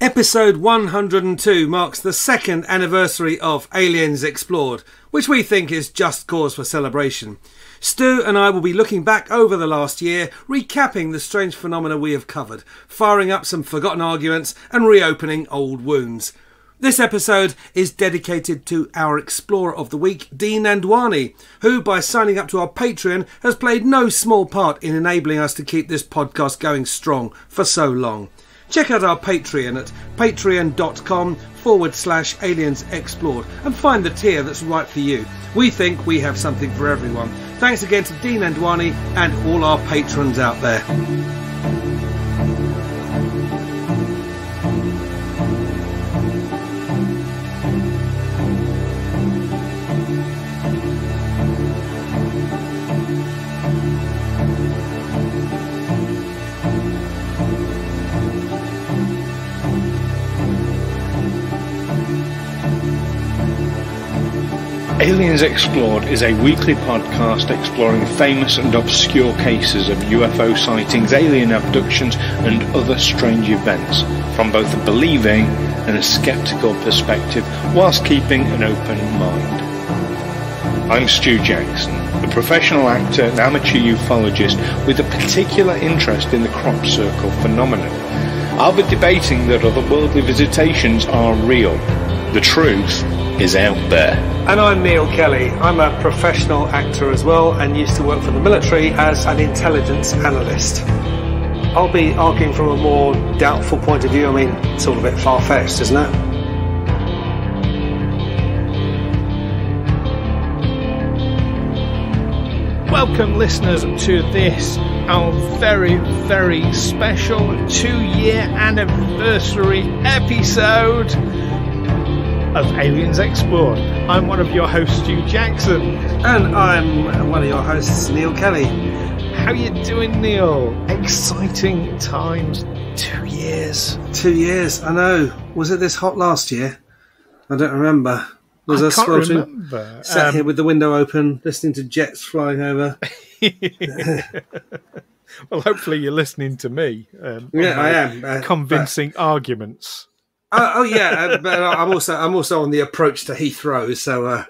Episode 102 marks the second anniversary of Aliens Explored, which we think is just cause for celebration. Stu and I will be looking back over the last year, recapping the strange phenomena we have covered, firing up some forgotten arguments and reopening old wounds. This episode is dedicated to our Explorer of the Week, Nandwani, who, by signing up to our Patreon, has played no small part in enabling us to keep this podcast going strong for so long. Check out our Patreon at patreon.com/Aliens Explored and find the tier that's right for you. We think we have something for everyone. Thanks again to Nandwani and all our patrons out there. Aliens Explored is a weekly podcast exploring famous and obscure cases of UFO sightings, alien abductions and other strange events from both a believing and a sceptical perspective, whilst keeping an open mind. I'm Stu Jackson, a professional actor and amateur ufologist with a particular interest in the crop circle phenomenon. I'll be debating that otherworldly visitations are real. The truth is out there. And I'm Neil Kelly. I'm a professional actor as well and used to work for the military as an intelligence analyst. I'll be arguing from a more doubtful point of view. I mean, it's all a bit far-fetched, isn't it? Welcome, listeners, to this, our very, very special 2-year anniversary episode of Aliens Explored. I'm one of your hosts, Stu Jackson. And I'm one of your hosts, Neil Kelly. How you doing, Neil? Exciting times. 2 years. 2 years, I know. Was it this hot last year? I don't remember. I can't remember. Sat here with the window open, listening to jets flying over. Well, hopefully you're listening to me. Yeah, I am. Convincing arguments. Yeah, but I'm also on the approach to Heathrow, so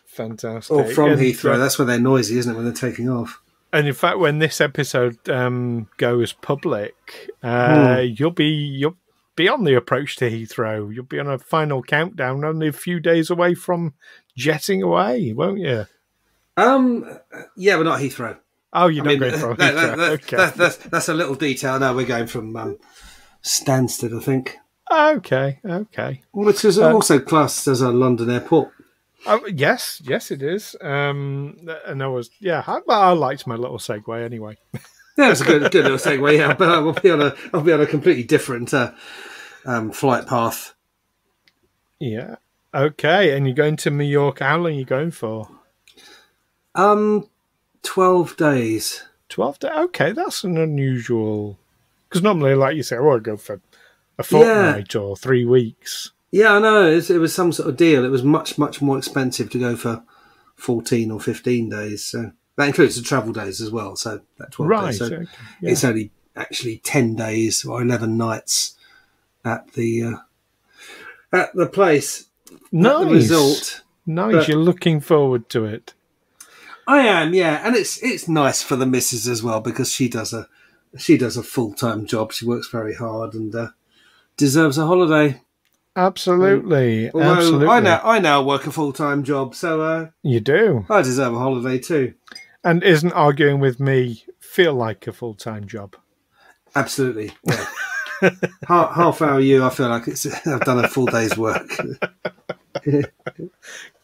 fantastic. Or from Heathrow. That's where they're noisy, isn't it, when they're taking off? And in fact, when this episode goes public, you'll be on the approach to Heathrow. You'll be on a final countdown, only a few days away from jetting away, won't you? Yeah, but not Heathrow. Oh, you're not going from Heathrow. Okay. That's a little detail. No, we're going from Stansted, I think. Okay. Which is also classed as a London airport. Oh, yes, it is. And I liked my little segue anyway. Yeah, it's a good little segue. Yeah, but I'll be on a completely different flight path. Yeah. Okay, and you're going to New York. How long are you going for? 12 days. 12 days. Okay, that's an unusual. Because normally, like you say, I go for a fortnight or 3 weeks. Yeah, I know. It was some sort of deal. It was much, much more expensive to go for 14 or 15 days. So that includes the travel days as well. So that 12 days. So okay. Yeah. It's only actually 10 days or 11 nights at the place. Nice. At the resort. Nice. But you're looking forward to it. I am, yeah. And it's nice for the missus as well because she does a full-time job. She works very hard and deserves a holiday. Absolutely. Although I now work a full-time job, so you do. I deserve a holiday too. And isn't arguing with me feel like a full-time job? Absolutely. Yeah. half hour you, I feel like I've done a full day's work.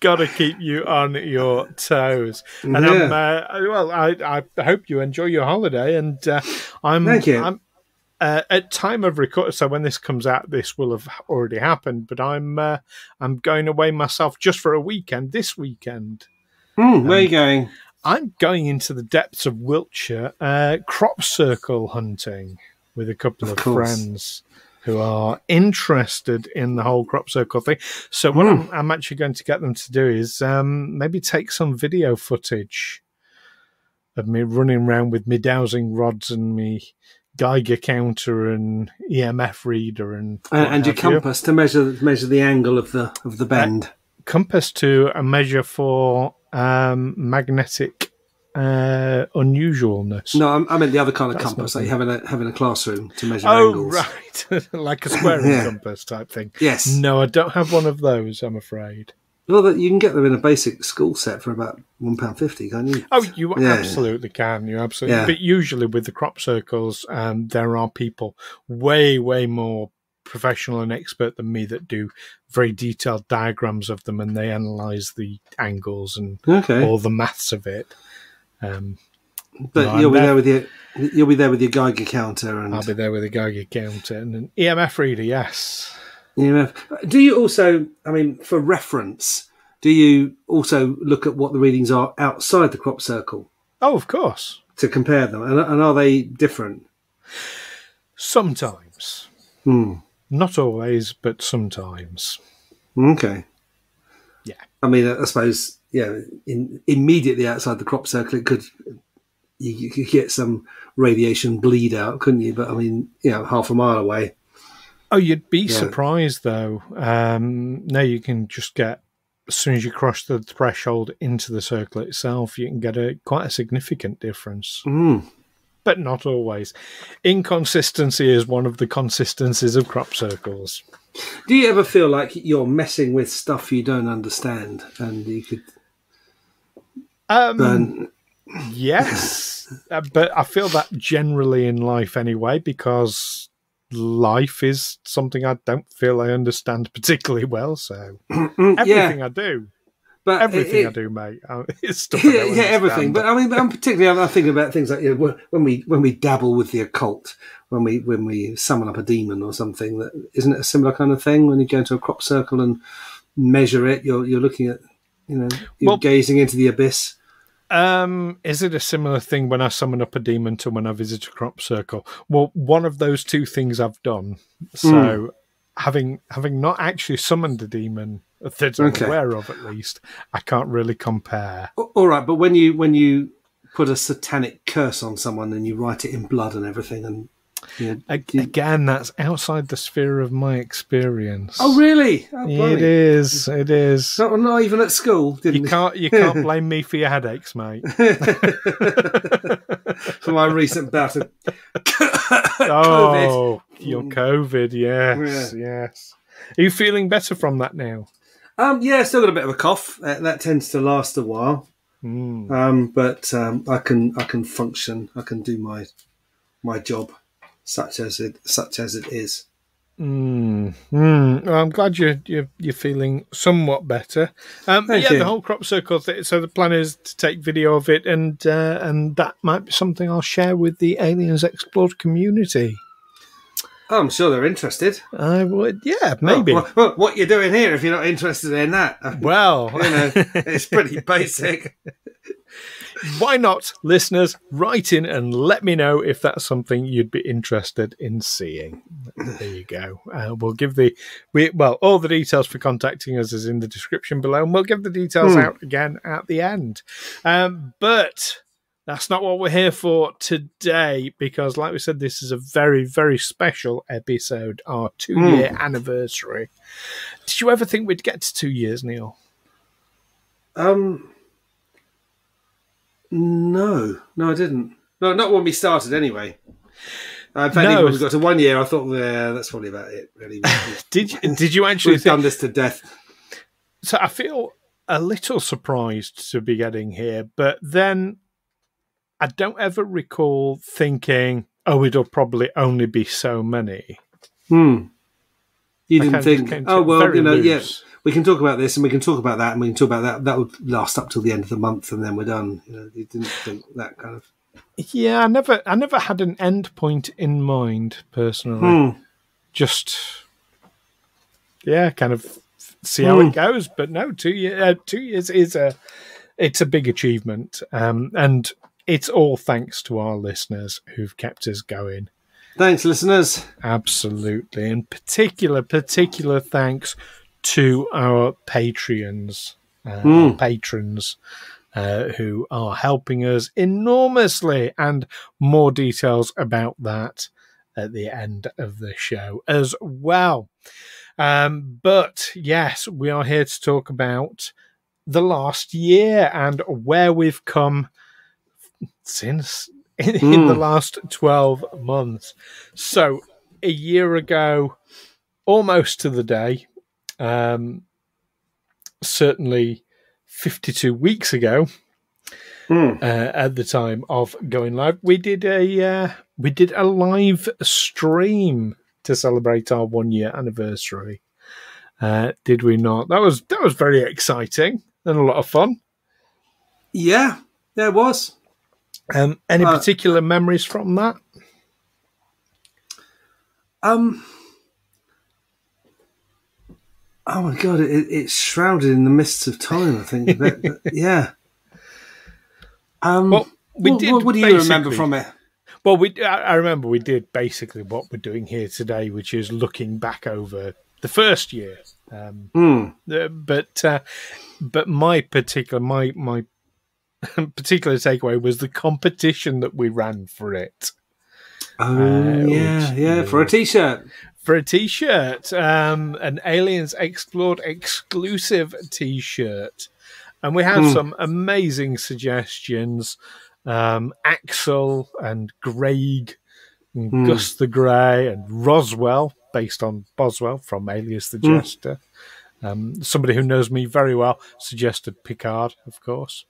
Got to keep you on your toes. And yeah. I hope you enjoy your holiday. And Thank you. I'm at time of record. So when this comes out, this will have already happened. But I'm going away myself just for a weekend. This weekend. Where are you going? I'm going into the depths of Wiltshire, crop circle hunting with a couple of friends who are interested in the whole crop circle thing. So what I'm actually going to get them to do is maybe take some video footage of me running around with me dowsing rods and me Geiger counter and EMF reader and your compass to measure the angle of the bend. Compass to a measure for magnetic unusualness. No, I meant the other kind of compass that you have in a classroom to measure angles. Oh, right. Like a squaring compass type thing. Yes. No, I don't have one of those, I'm afraid. Well, you can get them in a basic school set for about £1.50, can't you? Oh, you absolutely can. You absolutely. Yeah. But usually with the crop circles, there are people way, way more professional and expert than me that do very detailed diagrams of them, and they analyse the angles and all the maths of it. But you'll be there with your Geiger counter, and I'll be there with a Geiger counter and an EMF reader. Yes. EMF. Do you also, for reference, do you also look at what the readings are outside the crop circle? Oh, of course. To compare them, and are they different? Sometimes. Not always, but sometimes. Okay. Yeah. I suppose, immediately outside the crop circle, you could get some radiation bleed out, couldn't you? But half a mile away. Oh, you'd be surprised, though. No, you can just get, as soon as you cross the threshold into the circle itself, you can get quite a significant difference. But not always. Inconsistency is one of the consistencies of crop circles. Do you ever feel like you're messing with stuff you don't understand, and you could burn? Yes, but I feel that generally in life anyway, because life is something I don't feel I understand particularly well. So everything I do. But everything I do, mate, is stuff. Everything. But I'm particularly I'm thinking about things like when we dabble with the occult, when we summon up a demon or something. That isn't it a similar kind of thing? When you go into a crop circle and measure it, you're looking at, you're gazing into the abyss. Is it a similar thing when I summon up a demon to when I visit a crop circle? Well, one of those two things I've done. So having not actually summoned a demon that I'm aware of, at least, I can't really compare. All right, but when you put a satanic curse on someone and you write it in blood and everything, and again, that's outside the sphere of my experience. Oh, really? Oh, it is. Not even at school. You can't blame me for your headaches, mate. For my recent bout of COVID. Your COVID, yes. Are you feeling better from that now? Still got a bit of a cough. That tends to last a while. But I can function. I can do my job, such as it is. Well, I'm glad you're feeling somewhat better. Thank you. The whole crop circle. So the plan is to take video of it, and that might be something I'll share with the Aliens Explored community. I'm sure they're interested. I would, maybe. What you're doing here if you're not interested in that? Well, it's pretty basic. Why not, listeners? Write in and let me know if that's something you'd be interested in seeing. There you go. We'll give all the details for contacting us is in the description below, and we'll give the details out again at the end. But that's not what we're here for today, because, like we said, this is a very, very special episode, our 2-year anniversary. Did you ever think we'd get to 2 years, Neil? No, I didn't. No, not when we started, anyway. In fact, even when we got to 1 year, I thought, that's probably about it, really. Did you actually We've done this to death. So I feel a little surprised to be getting here, but then I don't ever recall thinking, it'll probably only be so many. You didn't think, we can talk about this and we can talk about that and we can talk about that. That would last up till the end of the month and then we're done. You didn't think that kind of... Yeah, I never had an end point in mind, personally. Just, kind of see how it goes. But no, 2 years is it's a big achievement. And it's all thanks to our listeners who've kept us going. Thanks, listeners. Absolutely. And particular thanks to our Patreons, our patrons. who are helping us enormously, and more details about that at the end of the show as well. But yes, we are here to talk about the last year and where we've come since in the last 12 months. So a year ago, almost to the day, certainly 52 weeks ago, at the time of going live, we did a live stream to celebrate our 1 year anniversary. Did we not? That was very exciting and a lot of fun. Yeah, there was. Any particular memories from that? Oh my God, it's shrouded in the mists of time, I think. But yeah. Well, what do you remember from it? Well, I remember we did basically what we're doing here today, which is looking back over the first year. But my particular takeaway was the competition that we ran for it. For a t-shirt. For a t-shirt, an Aliens Explored exclusive t-shirt. And we had some amazing suggestions. Axel and Greg, and Gus the Grey, and Roswell, based on Boswell from Alias the Jester. Somebody who knows me very well suggested Picard, of course.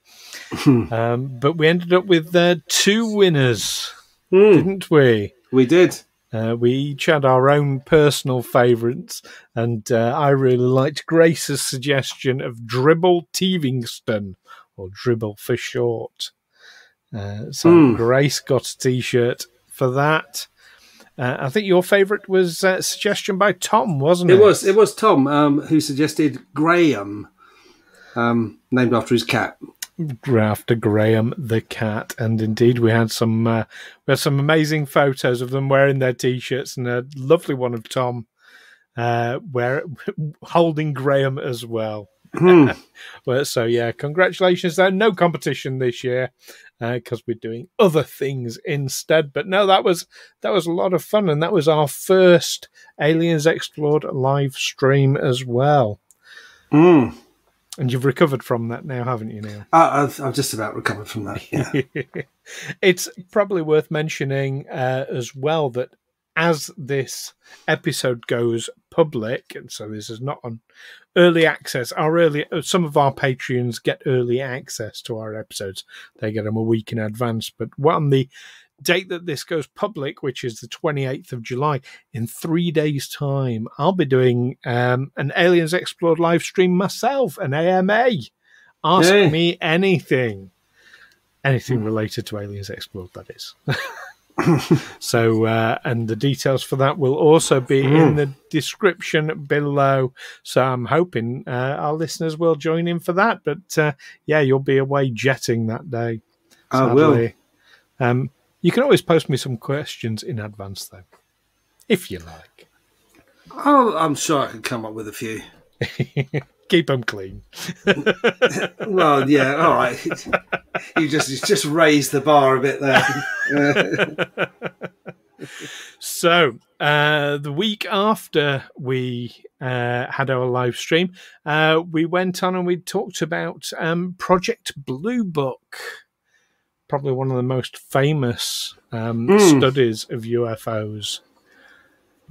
But we ended up with 2 winners, didn't we? We did. We each had our own personal favourites, and I really liked Grace's suggestion of Dribble Tevingston, or Dribble for short. So Grace got a t-shirt for that. I think your favourite was a suggestion by Tom, wasn't it? It was Tom who suggested Graham, named after his cat. After Graham the cat, and indeed we had some amazing photos of them wearing their t-shirts, and a lovely one of Tom holding Graham as well. Well, so yeah, congratulations there. No competition this year because we're doing other things instead. But no, that was a lot of fun, and that was our first Aliens Explored live stream as well. And you've recovered from that now, haven't you, Neil? I've just about recovered from that, yeah. It's probably worth mentioning as well that as this episode goes public, and so this is not on early access, some of our Patreons get early access to our episodes. They get them a week in advance. But on the date that this goes public, which is the 28th of July, in 3 days' time, I'll be doing an Aliens Explored live stream myself, an AMA. Ask me anything related to Aliens Explored, that is. So, and the details for that will also be in the description below. So I'm hoping our listeners will join in for that. But yeah, you'll be away jetting that day. Sadly. I will. You can always post me some questions in advance, though, if you like. Oh, I'm sure I can come up with a few. Keep them clean. Well, yeah, all right. You just raised the bar a bit there. So, the week after we had our live stream, we went on and we talked about Project Blue Book. Probably one of the most famous studies of UFOs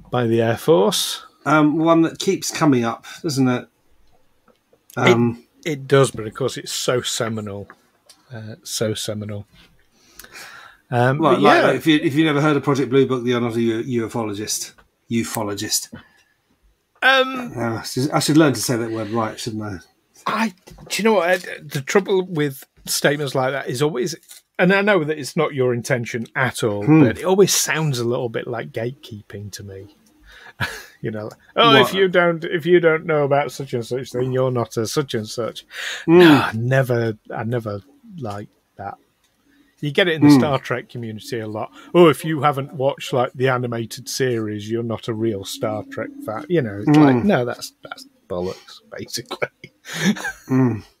by the Air Force. One that keeps coming up, doesn't it? It does, but of course it's so seminal. Well, like, if you've never heard of Project Blue Book, you're not a ufologist. I should learn to say that word right, shouldn't I? Do you know what? The trouble with statements like that is always, and I know that it's not your intention at all, but it always sounds a little bit like gatekeeping to me. You know, if you don't know about such and such thing, you're not a such and such. No, I never like that. You get it in the Star Trek community a lot. Oh, if you haven't watched like the animated series, you're not a real Star Trek fan. You know, it's like, no, that's bollocks, basically.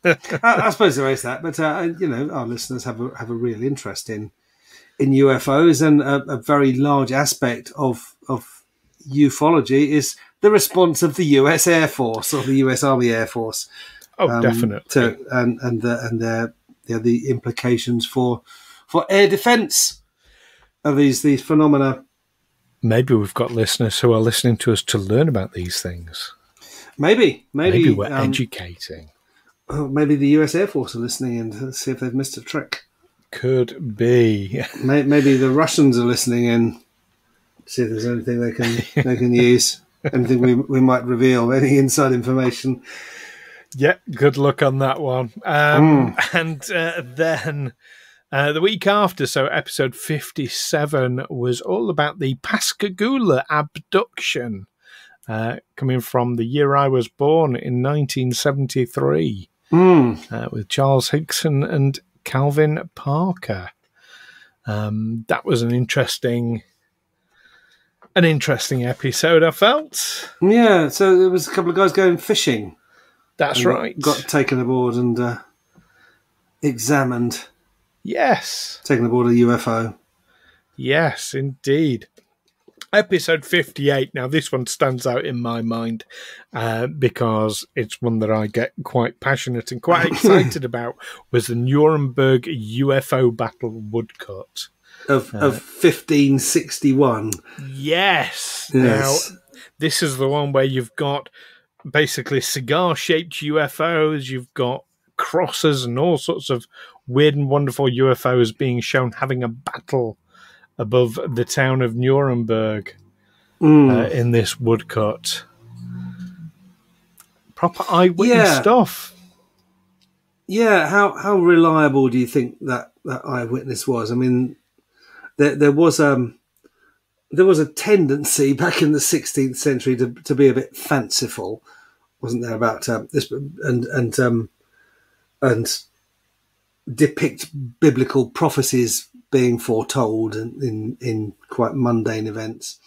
I suppose there is that, but our listeners have a real interest in UFOs, and a very large aspect of ufology is the response of the U.S. Air Force or the U.S. Army Air Force. Oh, definitely, and the implications for air defence of these phenomena. Maybe we've got listeners who are listening to us to learn about these things. Maybe we're educating. Maybe the U.S. Air Force are listening and see if they've missed a trick. Could be. Maybe the Russians are listening in. See if there's anything they can use. Anything we might reveal. Any inside information. Yeah, good luck on that one. And then the week after, so episode 57 was all about the Pascagoula abduction, coming from the year I was born in 1973, with Charles Hickson and Calvin Parker. That was an interesting episode, I felt. Yeah, so there was a couple of guys going fishing. That's right. Got taken aboard and examined. Yes. Taken aboard a UFO. Yes, indeed. Episode 58. Now, this one stands out in my mind because it's one that I get quite passionate and quite excited about, was the Nuremberg UFO battle woodcut. Of 1561. Yes. Now, this is the one where you've got basically cigar-shaped UFOs, you've got crosses and all sorts of weird and wonderful UFOs being shown having a battle above the town of Nuremberg in this woodcut. Proper eyewitness stuff. Yeah, how reliable do you think that eyewitness was? I mean, there was a tendency back in the 16th century to be a bit fanciful, wasn't there, about this and depict biblical prophecies being foretold in quite mundane events.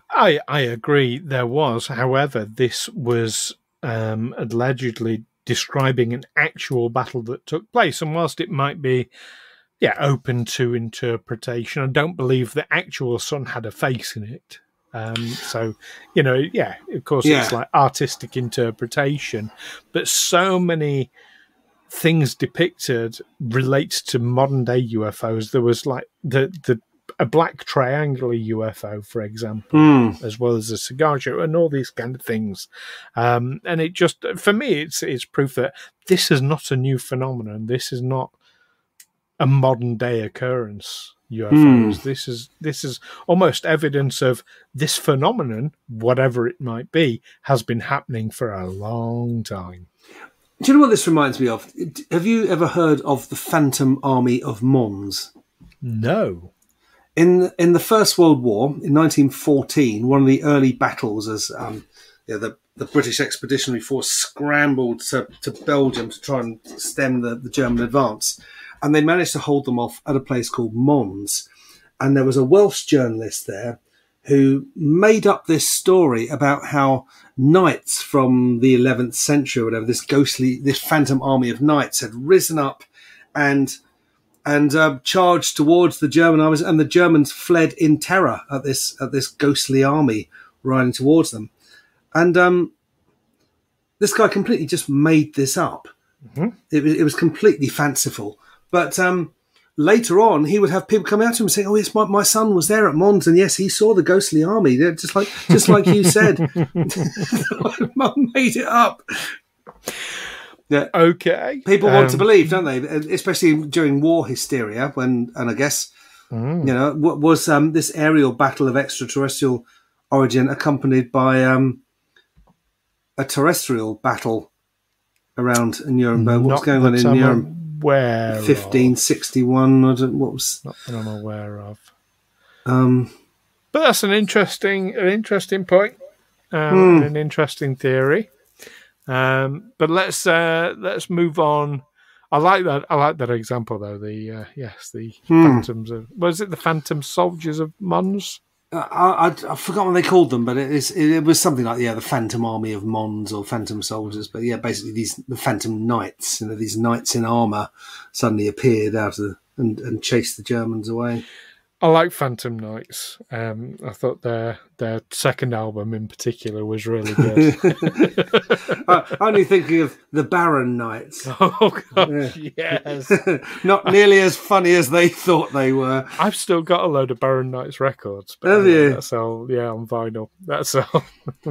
I agree, there was. However, this was allegedly describing an actual battle that took place, and whilst it might be open to interpretation, I don't believe the actual sun had a face in it. So, of course, it's like artistic interpretation, but so many things depicted relate to modern day UFOs. There was like a black triangular UFO, for example, as well as a cigar show and all these kind of things. And it just, for me, it's proof that this is not a new phenomenon. This is not a modern day occurrence. UFOs. This is almost evidence of this phenomenon, whatever it might be, has been happening for a long time. Do you know what this reminds me of? Have you ever heard of the Phantom Army of Mons? No. In the First World War, in 1914, one of the early battles as the British Expeditionary Force scrambled to Belgium to try and stem the German advance. And they managed to hold them off at a place called Mons. And there was a Welsh journalist there who made up this story about how knights from the 11th century or whatever, this phantom army of knights had risen up and charged towards the German armies, and the Germans fled in terror at this ghostly army riding towards them. And this guy completely just made this up. Mm-hmm. It was completely fanciful. But later on, he would have people come out to him and say, "Oh, yes, my son was there at Mons, and yes, he saw the ghostly army." Just like you said, Mum made it up. Yeah. Okay. People want to believe, don't they? Especially during war hysteria, and I guess what was this aerial battle of extraterrestrial origin accompanied by a terrestrial battle around Nuremberg? What was going on in Nuremberg? 1561. What was? Not that I'm aware of. But that's an interesting point, an interesting theory. But let's move on. I like that example though. The phantoms of, was it the Phantom Soldiers of Mons? I forgot what they called them, but it was something like the Phantom Army of Mons or Phantom Soldiers. But yeah, basically the Phantom Knights, these knights in armour suddenly appeared out of and chased the Germans away. I like Phantom Knights. I thought their second album in particular was really good. Only thinking of the Baron Knights. Oh gosh, yes. Not nearly as funny as they thought they were. I've still got a load of Baron Knights records. But have you? That's all. Yeah, on vinyl. That's all.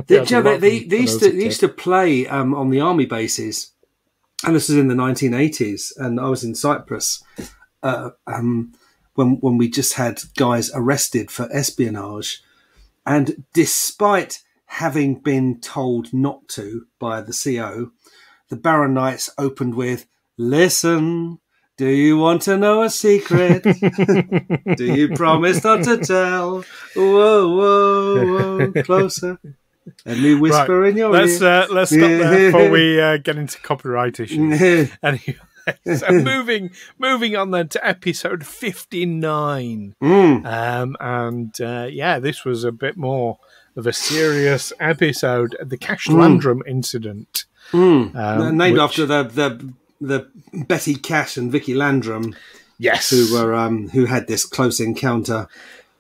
They used to play on the army bases, and this was in the 1980s, and I was in Cyprus. When we just had guys arrested for espionage, and despite having been told not to by the CO, the Baron Knights opened with, "Listen, do you want to know a secret? Do you promise not to tell? Whoa, whoa, whoa, closer. Let me whisper in your ear." Let's stop there before we get into copyright issues. Anyway. So moving on then to episode 59. This was a bit more of a serious episode, the Cash Landrum incident. Named after the Betty Cash and Vicky Landrum. Yes. Who had this close encounter.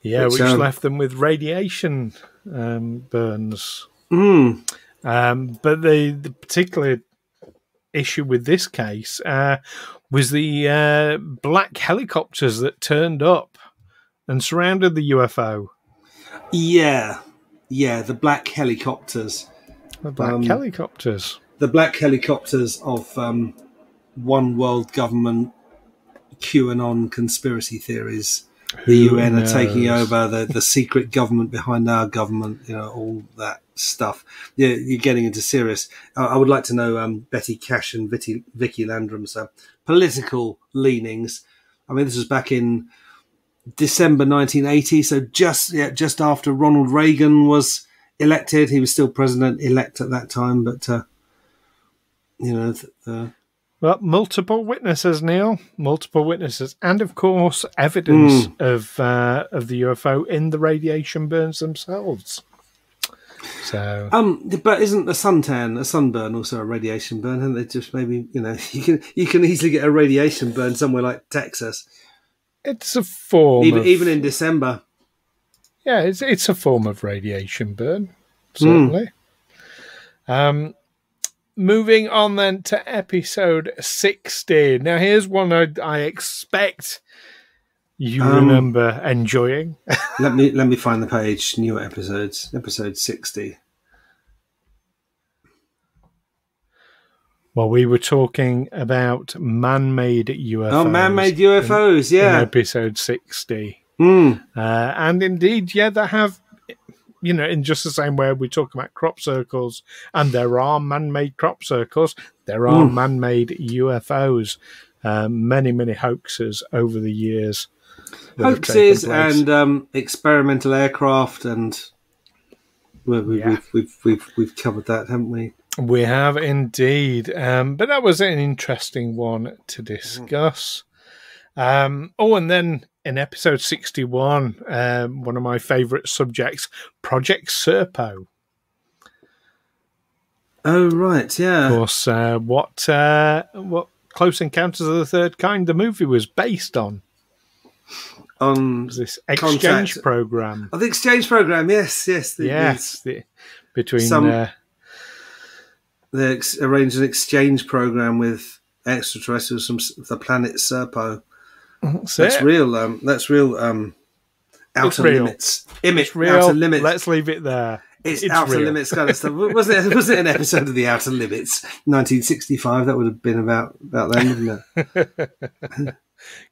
Yeah, which left them with radiation burns. But the particular issue with this case was the black helicopters that turned up and surrounded the UFO. Yeah, the black helicopters. The black helicopters. The black helicopters of one world government QAnon conspiracy theories. The UN are taking over, the secret government behind our government, all that stuff. Yeah, you're getting into serious. I would like to know Betty Cash and Vicky Landrum's political leanings. I mean, this was back in December 1980, so just after Ronald Reagan was elected. He was still president-elect at that time, but well, multiple witnesses, Neil. Multiple witnesses, and of course, evidence of the UFO in the radiation burns themselves. So, but isn't a sunburn also a radiation burn? And they just maybe you can easily get a radiation burn somewhere like Texas. It's a form, even in December. Yeah, it's a form of radiation burn, certainly. Moving on then to episode 60. Now, here's one I expect you remember enjoying. let me find the page. New episodes. Episode 60. Well, we were talking about man-made UFOs. Oh, man-made UFOs, in episode 60. And indeed, they have... in just the same way we talk about crop circles, and there are man-made crop circles, there are man-made UFOs. Many, many hoaxes over the years. Hoaxes and experimental aircraft, and we've covered that, haven't we? We have indeed. But that was an interesting one to discuss. And then in episode 61, one of my favourite subjects, Project Serpo. Oh, right, yeah. Of course, what Close Encounters of the Third Kind, the movie was based on. This exchange program. Oh, the exchange program, yes. Between... they arranged an exchange program with extraterrestrials from the planet Serpo. That's real. Outer limits. It's real. Outer limits. Let's leave it there. It's outer real. Limits kind of stuff. Was it an episode of the Outer Limits? 1965. That would have been about then, wouldn't it?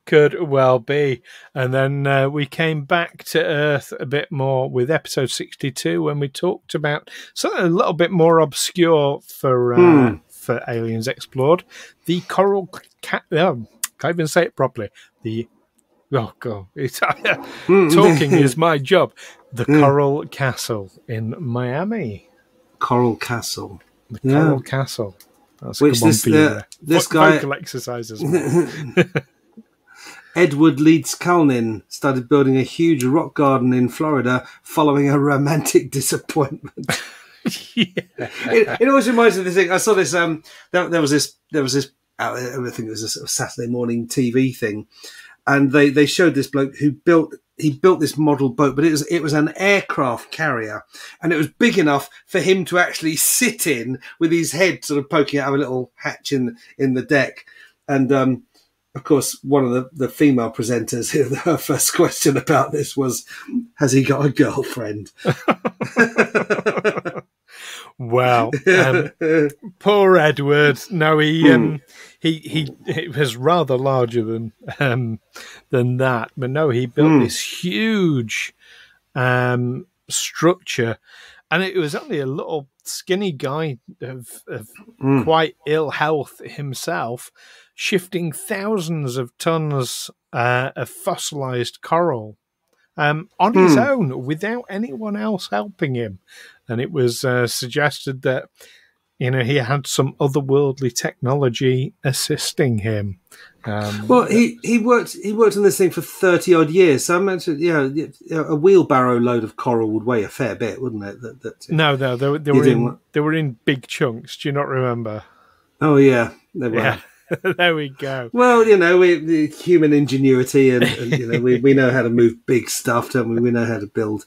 Could well be. And then we came back to Earth a bit more with episode 62 when we talked about something a little bit more obscure for Aliens Explored. The coral cat. Can't even say it properly. Talking is my job. The Coral Castle in Miami. Coral Castle. The Coral Castle. That's which a good one for you. This guy vocal exercises. Edward Leeds Culnin started building a huge rock garden in Florida following a romantic disappointment. It always reminds me of this thing. I saw this. There was this. I think it was a sort of Saturday morning TV thing, and they showed this bloke who built this model boat, but it was an aircraft carrier, and it was big enough for him to actually sit in with his head sort of poking out of a little hatch in the deck, and. Of course, one of the female presenters, her first question about this was, has he got a girlfriend? Well, poor Edward. No, he was rather larger than that. But no, he built this huge structure, and it was only a little skinny guy of quite ill health himself, shifting thousands of tons of fossilized coral on his own without anyone else helping him. And it was suggested that he had some otherworldly technology assisting him. Well, he worked on this thing for 30 odd years. So I imagine, a wheelbarrow load of coral would weigh a fair bit, wouldn't it? No, they were in big chunks. Do you not remember? Oh yeah, they were. Yeah. There we go. Well, the human ingenuity, and we know how to move big stuff, don't we? We know how to build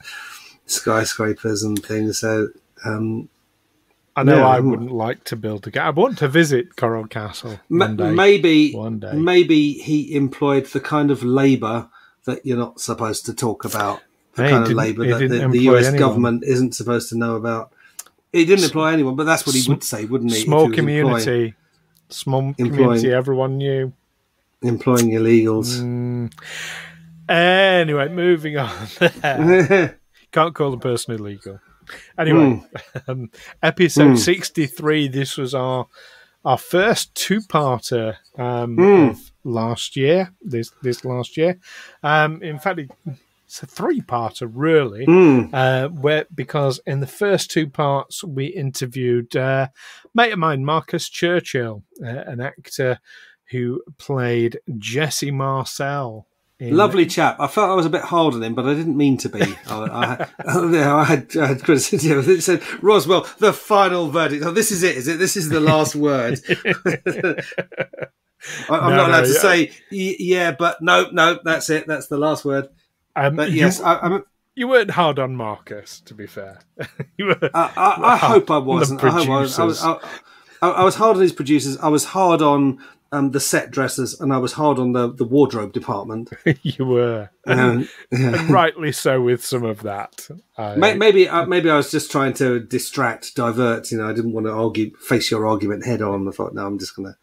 skyscrapers and things. So I know I wouldn't like to build I want to visit Coral Castle one day. Maybe he employed the kind of labour that you're not supposed to talk about. The kind of labour that the US government isn't supposed to know about. He didn't employ anyone, but that's what he would say, wouldn't he? Small community. Small community, everyone knew. Employing illegals. Anyway, moving on. Can't call the person illegal. Anyway, episode 63. This was our first two-parter of last year. This last year. In fact, it's a three-parter, really. Because in the first two parts, we interviewed a mate of mine, Marcus Churchill, an actor who played Jesse Marcel. Lovely chap. I felt I was a bit hard on him, but I didn't mean to be. I had criticism. It said, Roswell, the final verdict. Oh, this is it, is it? This is the last word. I'm not allowed to say, yeah, but no, that's it. That's the last word. But yes, you weren't hard on Marcus, to be fair. You were. I hope I wasn't. I was hard on his producers. I was hard on the set dressers, and I was hard on the wardrobe department. You were, and rightly so with some of that. Maybe I was just trying to divert. I didn't want to face your argument head on. I thought, no, I'm just going to.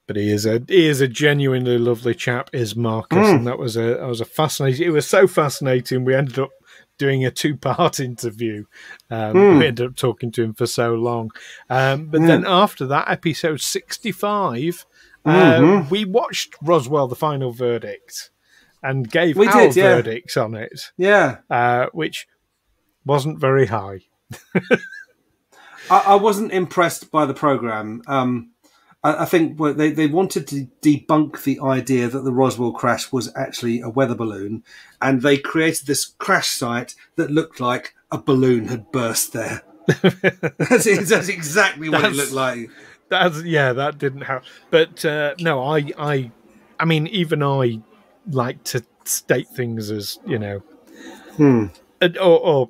But he is a genuinely lovely chap, is Marcus, and that was a fascinating. It was so fascinating. We ended up doing a two-part interview. We ended up talking to him for so long. But then after that, episode 65, we watched Roswell: The Final Verdict and gave our verdicts on it. Yeah, which wasn't very high. I wasn't impressed by the program. I think they wanted to debunk the idea that the Roswell crash was actually a weather balloon, and they created this crash site that looked like a balloon had burst there. That's exactly what it looked like. That didn't happen. But no, I mean, even I like to state things as or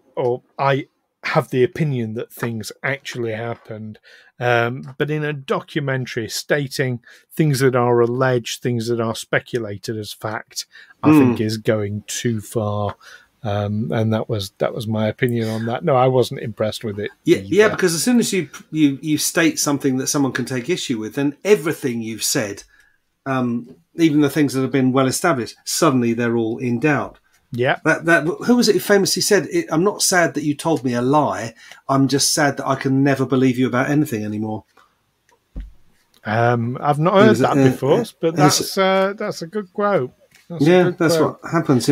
I have the opinion that things actually happened. But in a documentary stating things that are alleged, things that are speculated as fact, I think is going too far. And that was my opinion on that. No, I wasn't impressed with it. Yeah, because as soon as you state something that someone can take issue with, then everything you've said, even the things that have been well established, suddenly they're all in doubt. Yeah. Who was it who famously said, I'm not sad that you told me a lie. I'm just sad that I can never believe you about anything anymore. I've not heard that before, but that's a good quote. That's what happens,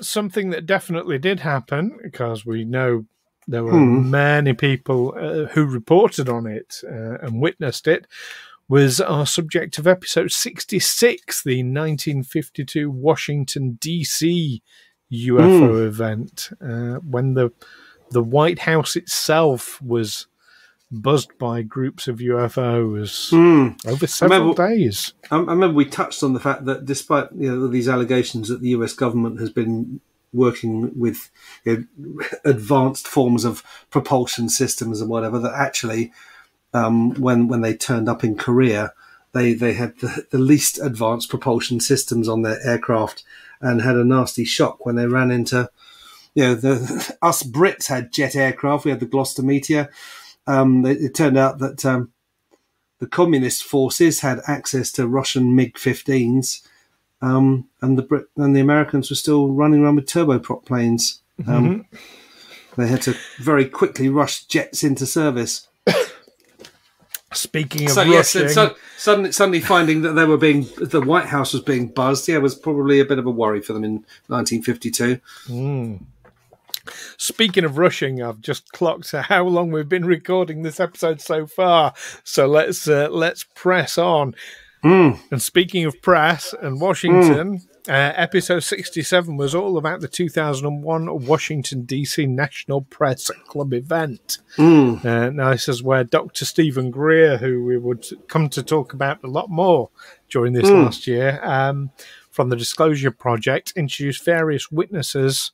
Something that definitely did happen, because we know there were many people who reported on it and witnessed it, was our subject of episode 66, the 1952 Washington, D.C. UFO event, when the White House itself was buzzed by groups of UFOs over several days. I remember we touched on the fact that despite these allegations that the US government has been working with advanced forms of propulsion systems and whatever, that actually when they turned up in Korea, they had the least advanced propulsion systems on their aircraft and had a nasty shock when they ran into, us Brits had jet aircraft. We had the Gloucester Meteor. It turned out that the communist forces had access to Russian MiG-15s, and the Americans were still running around with turboprop planes. They had to very quickly rush jets into service. Speaking of rushing, suddenly finding that the White House was being buzzed, was probably a bit of a worry for them in 1952. Speaking of rushing, I've just clocked how long we've been recording this episode so far. So let's press on. And speaking of press and Washington, episode 67 was all about the 2001 Washington, D.C. National Press Club event. Now, this is where Dr. Stephen Greer, who we would come to talk about a lot more during this last year, from the Disclosure Project, introduced various witnesses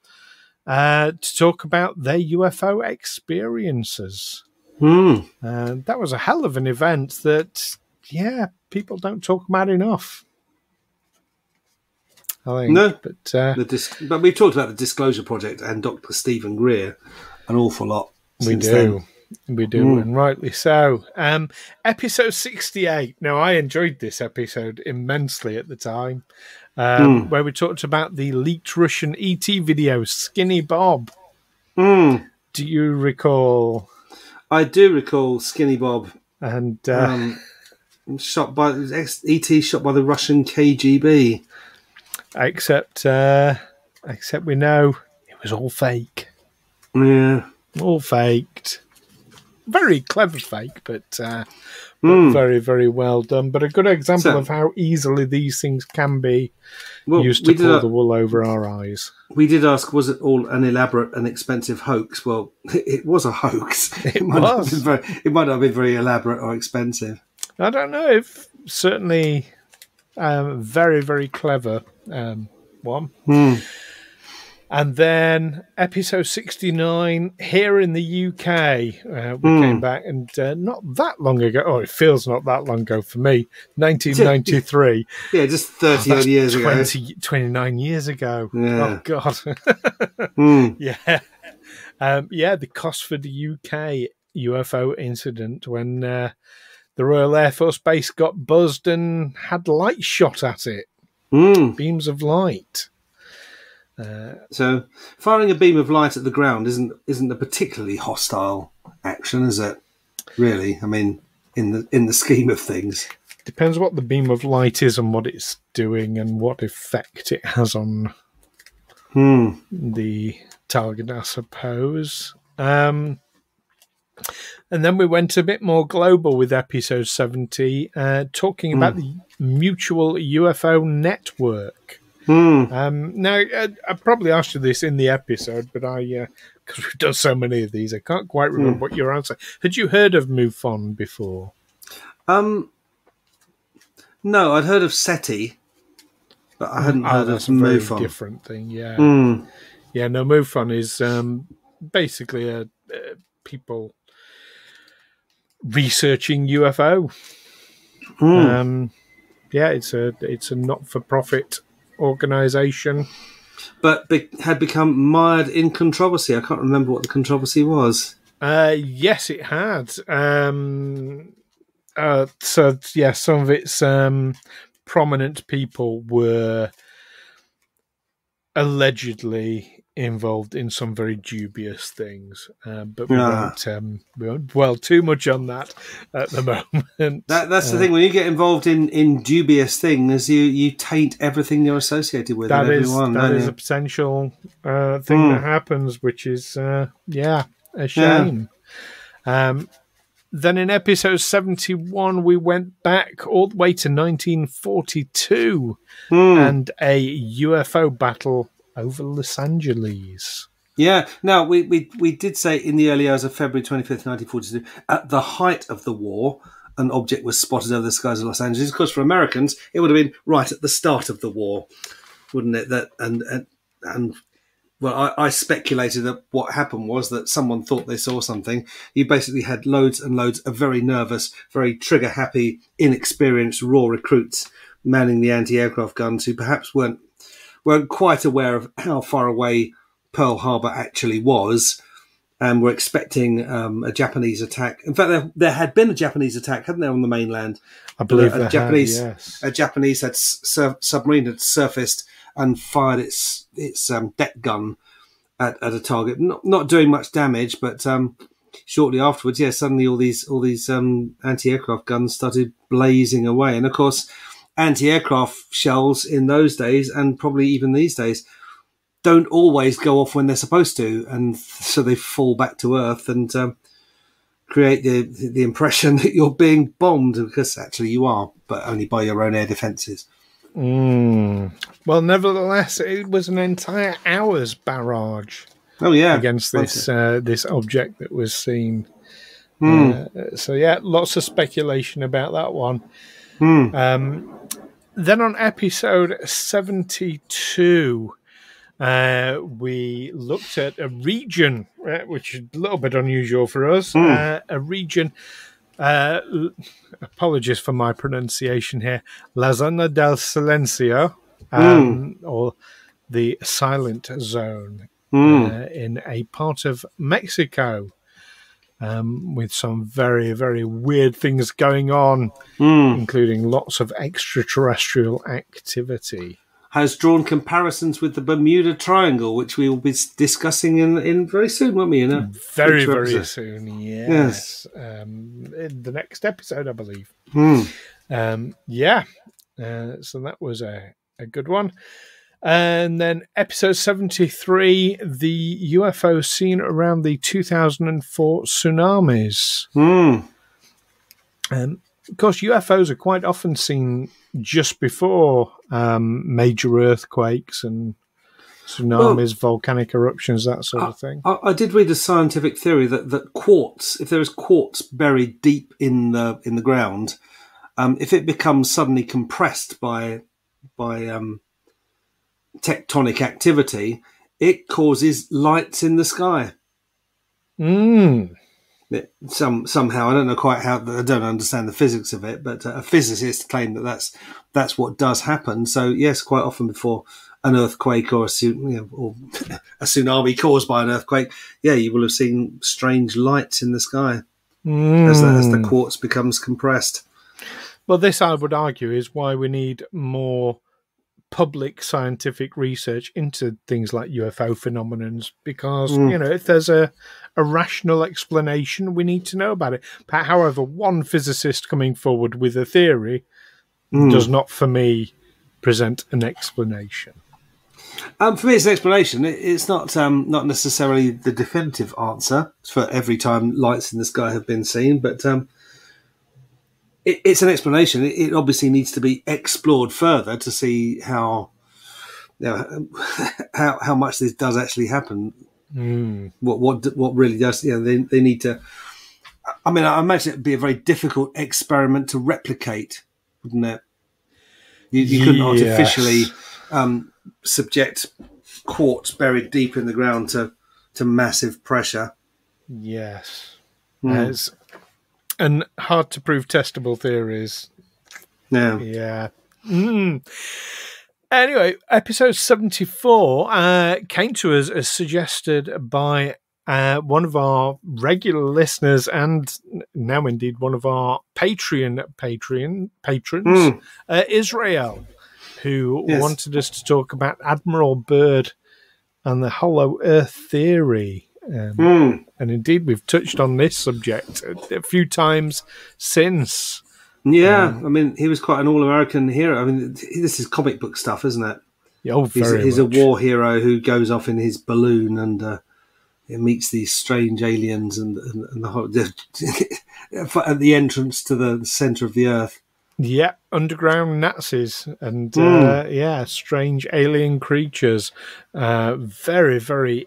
to talk about their UFO experiences. That was a hell of an event that, people don't talk about enough, I think. No, but we've talked about the Disclosure Project and Dr. Stephen Greer an awful lot. We do, and rightly so. Episode 68. Now, I enjoyed this episode immensely at the time, where we talked about the leaked Russian ET video, Skinny Bob. Do you recall? I do recall Skinny Bob. And shot by ET, shot by the Russian KGB. Except we know it was all fake. Yeah, all faked. Very clever fake, but very, very well done. But a good example of how easily these things can be used to pull the wool over our eyes. We did ask, was it all an elaborate and expensive hoax? Well, it was a hoax. It might not have been very elaborate or expensive. I don't know. If certainly very, very clever one. And then episode 69, here in the UK, we came back, and not that long ago. Oh, it feels not that long ago for me. 1993. Yeah, just 30 odd years ago. 29 years ago. Yeah. Oh, God. Yeah. The Cosford, UK UFO incident when the Royal Air Force Base got buzzed and had light shot at it. Beams of light. So firing a beam of light at the ground isn't a particularly hostile action, is it? Really, I mean, in the scheme of things, depends what the beam of light is and what it's doing and what effect it has on the target, I suppose. And then we went a bit more global with episode 70, talking about the Mutual UFO Network. Now, I probably asked you this in the episode, but because we've done so many of these, I can't quite remember what your answer. Had you heard of MUFON before? No, I'd heard of SETI, but I hadn't heard of MUFON. That's a very different thing, yeah. Yeah, no, MUFON is basically people researching UFO. It's a not-for-profit organisation, but had become mired in controversy. I can't remember what the controversy was. Yes, it had. Some of its prominent people were allegedly involved in some very dubious things, but we won't dwell too much on that at the moment. That's the thing, when you get involved in dubious things, you taint everything you're associated with. That is a potential thing that happens, which is a shame. Then in episode 71, we went back all the way to 1942 and a UFO battle over Los Angeles. Yeah. Now, we did say in the early hours of February 25th, 1942, at the height of the war, an object was spotted over the skies of Los Angeles. Of course, for Americans, it would have been right at the start of the war, wouldn't it? Well, I speculated that what happened was that someone thought they saw something. You basically had loads and loads of very nervous, very trigger-happy, inexperienced raw recruits manning the anti-aircraft guns who perhaps weren't quite aware of how far away Pearl Harbor actually was, and were expecting a Japanese attack. In fact, there had been a Japanese attack, hadn't there, on the mainland? I believe a Japanese submarine had surfaced and fired its deck gun at a target, not doing much damage, but shortly afterwards, suddenly all these anti-aircraft guns started blazing away. And of course, anti-aircraft shells in those days, and probably even these days, don't always go off when they're supposed to, and so they fall back to earth and create the impression that you're being bombed, because actually you are, but only by your own air defences. Well, nevertheless, it was an entire hour's barrage. Oh yeah, against this object that was seen. So yeah, lots of speculation about that one. Then on episode 72, we looked at a region, which is a little bit unusual for us. A region. Apologies for my pronunciation here. La Zona del Silencio, or the Silent Zone, in a part of Mexico, with some very, very weird things going on, including lots of extraterrestrial activity. Has drawn comparisons with the Bermuda Triangle, which we will be discussing in very soon, won't we? Very, very soon, yes. In the next episode, I believe. So that was a good one. And then episode 73, the UFO seen around the 2004 tsunamis. Of course, UFOs are quite often seen just before major earthquakes and tsunamis, volcanic eruptions, that sort of thing. I did read a scientific theory that quartz, if there is quartz buried deep in the ground, if it becomes suddenly compressed by tectonic activity, it causes lights in the sky. Somehow, I don't know quite how. I don't understand the physics of it, but a physicist claimed that's what does happen. So yes, quite often before an earthquake or a tsunami caused by an earthquake, you will have seen strange lights in the sky as the quartz becomes compressed. Well, this, I would argue, is why we need more public scientific research into things like UFO phenomenons, because if there's a rational explanation, we need to know about it. However, one physicist coming forward with a theory does not, for me, present an explanation. For me, it's an explanation. It's not necessarily the definitive answer for every time lights in the sky have been seen, but it's an explanation. It obviously needs to be explored further to see how much this does actually happen. What really does? They need to. I mean, I imagine it'd be a very difficult experiment to replicate, wouldn't it? You couldn't artificially subject quartz buried deep in the ground to massive pressure. Yes. And hard to prove testable theories. Yeah. Anyway, episode 74 came to us as suggested by one of our regular listeners and now indeed one of our Patreon patrons, Israel, who wanted us to talk about Admiral Byrd and the Hollow Earth theory. And indeed, we've touched on this subject a few times since. Yeah, I mean, he was quite an all-American hero. I mean, this is comic book stuff, isn't it? Yeah, he's a war hero who goes off in his balloon and it meets these strange aliens and the whole at the entrance to the centre of the earth. Yeah, underground Nazis and strange alien creatures. Very, very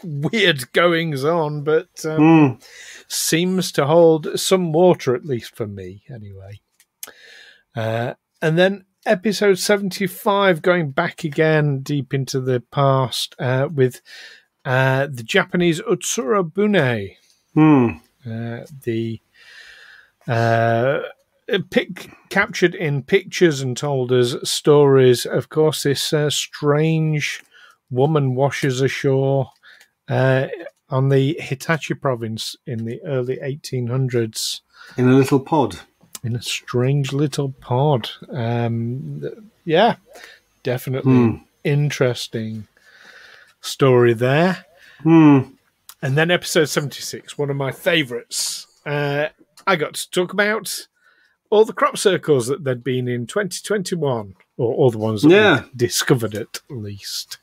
weird goings on, but seems to hold some water, at least for me, anyway. And then episode 75, going back again deep into the past with the Japanese Utsura Bune. Captured in pictures and told us stories. Of course, this strange woman washes ashore on the Hitachi province in the early 1800s. In a little pod. In a strange little pod. Yeah, definitely interesting story there. And then episode 76, one of my favourites. I got to talk about all the crop circles that they'd been in 2021, or all the ones that we discovered at least.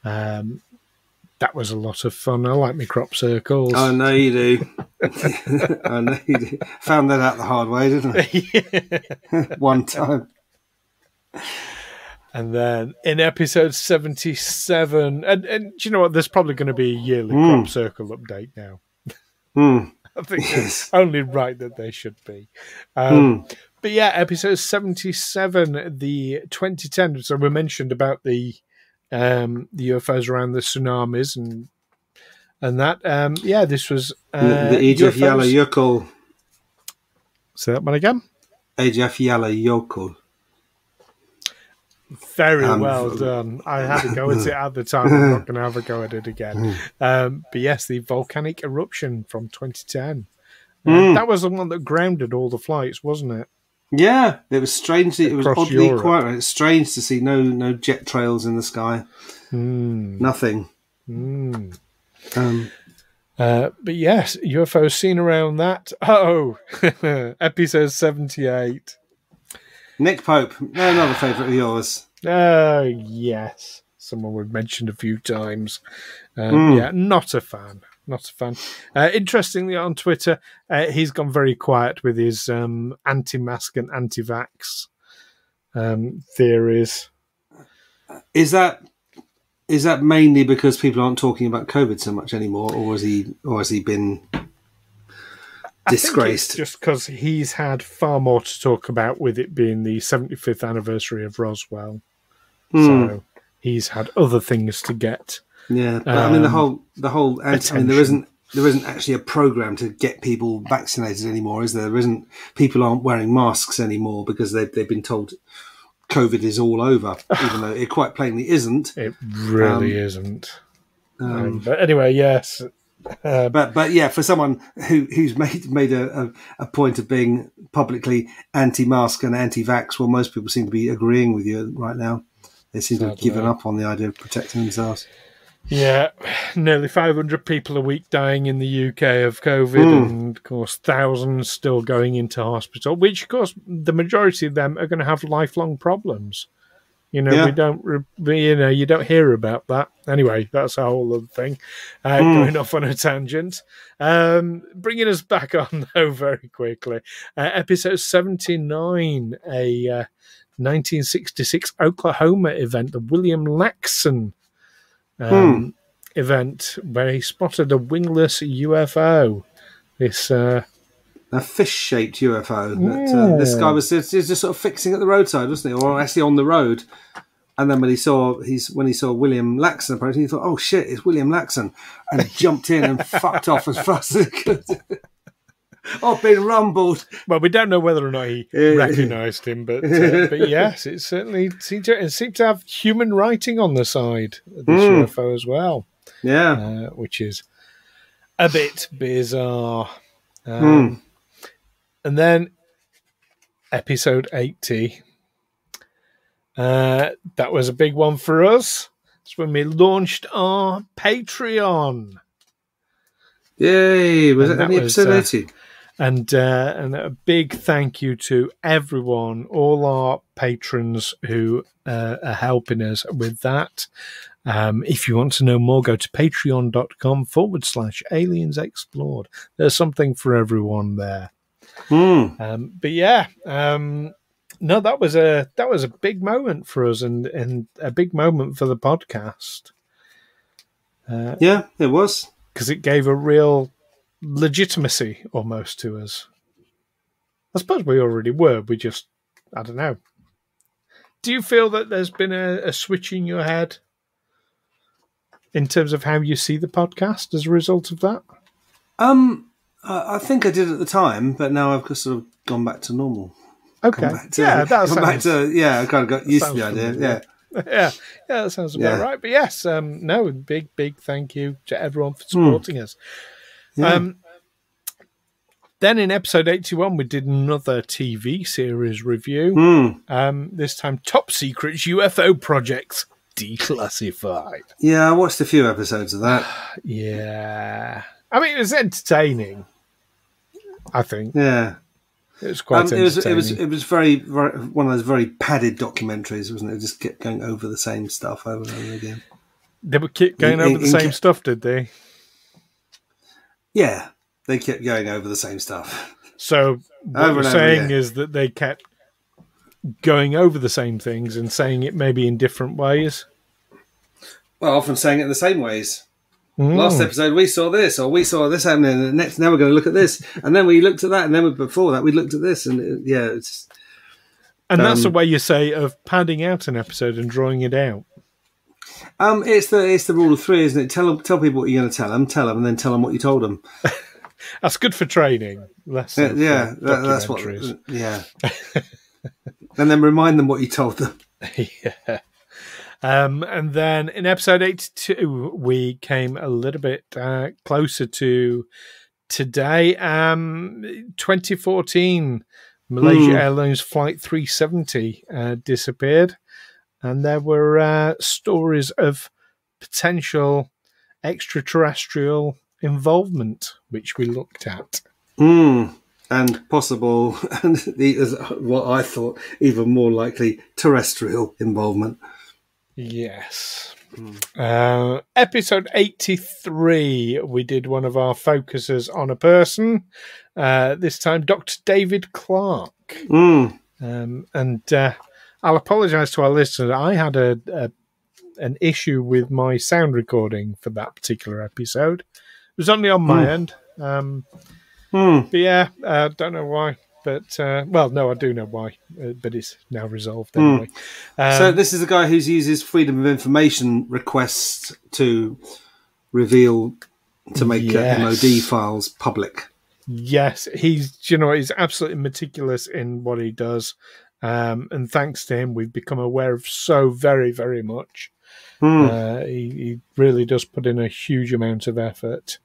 That was a lot of fun. I like my crop circles. I know you do. I know you do. Found that out the hard way, didn't I? One time. And then in episode 77, and do you know what? There's probably going to be a yearly crop circle update now. I think it's only right that they should be. But yeah, episode 77, the 2010. So we mentioned about the UFOs around the tsunamis and that. This was the Eyjafjallajökull. Say that one again. Eyjafjallajökull. Very well done. I had a go at it at the time. I'm not going to have a go at it again. But yes, the volcanic eruption from 2010. That was the one that grounded all the flights, wasn't it? Yeah, it was strange. It was oddly Europe. quiet. It's strange to see no jet trails in the sky. Nothing. But yes, UFOs seen around that. Oh, episode 78. Nick Pope, another favourite of yours. Oh, yes. Someone we've mentioned a few times. Yeah, not a fan. Not a fan. Interestingly, on Twitter, he's gone very quiet with his anti-mask and anti-vax theories. Is that mainly because people aren't talking about COVID so much anymore, or has he been disgraced? I think it's just because he's had far more to talk about with it being the 75th anniversary of Roswell. So he's had other things to get. Yeah, but I mean the whole. I mean, there isn't actually a program to get people vaccinated anymore, is there? There isn't. People aren't wearing masks anymore because they've been told COVID is all over, even though it quite plainly isn't. It really isn't. But anyway, yes. But yeah, for someone who's made a point of being publicly anti-mask and anti-vax, well, most people seem to be agreeing with you right now. They seem to have given up on the idea of protecting themselves. Yeah, nearly 500 people a week dying in the UK of COVID, and of course thousands still going into hospital, which of course the majority of them are going to have lifelong problems. You know, you don't hear about that. Anyway, that's a whole other thing. Going off on a tangent. Bringing us back on, though, very quickly. Episode 79, a 1966 Oklahoma event, the William Laxon event, where he spotted a wingless UFO. This a fish-shaped UFO that this guy was just sort of fixing at the roadside, wasn't he, or actually on the road? And then when he saw William Laxon, apparently he thought, "Oh shit, it's William Laxon," and jumped in and fucked off as fast as he could. I've been rumbled. Well, we don't know whether or not he recognised him, but yes, it certainly seemed to have human writing on the side of this UFO as well. Yeah, which is a bit bizarre. And then episode 80. That was a big one for us. It's when we launched our Patreon. Yay! Was it only episode 80? And a big thank you to everyone, all our patrons who are helping us with that. If you want to know more, go to patreon.com/aliens explored. There's something for everyone there. But yeah, no, that was a big moment for us and a big moment for the podcast. Yeah, it was. Because it gave a real legitimacy almost to us. I suppose we already were. We just, I don't know. Do you feel that there's been a switch in your head in terms of how you see the podcast as a result of that? I think I did at the time, but now I've sort of gone back to normal. Okay. I kind of got used to the idea. Yeah. Yeah, that sounds about right. But yes, no, big thank you to everyone for supporting us. Yeah. Then in episode 81, we did another TV series review. This time, Top Secret UFO Projects Declassified. Yeah, I watched a few episodes of that. Yeah. I mean, it was entertaining, I think. Yeah. It was quite entertaining. It was very one of those very padded documentaries, wasn't it? It just kept going over the same stuff over and over again. They would keep going over the same stuff, did they? Yeah, they kept going over the same stuff. So what you're saying is that they kept going over the same things and saying it maybe in different ways? Well, often saying it in the same ways. Last episode we saw this, or we saw this happening, and the next now we're going to look at this, and then we looked at that, and then before that we looked at this, and it's. And that's the way you say of padding out an episode and drawing it out. It's the rule of three, isn't it? Tell people what you're going to tell them, and then tell them what you told them. That's good for training. That's what. Yeah. And then remind them what you told them. Yeah. And then in episode 82, we came a little bit closer to today. 2014, Malaysia Airlines Flight 370 disappeared. And there were stories of potential extraterrestrial involvement, which we looked at. And possible, and what I thought, even more likely, terrestrial involvement. Yes. Episode 83, we did one of our focuses on a person. This time, Dr. David Clarke. And I'll apologise to our listeners. I had an issue with my sound recording for that particular episode. It was only on my end. But yeah, don't know why. But, no, I do know why, but it's now resolved anyway. So this is a guy who uses freedom of information requests to reveal, to make MOD files public. Yes, he's absolutely meticulous in what he does. And thanks to him, we've become aware of so very, very much. He really does put in a huge amount of effort.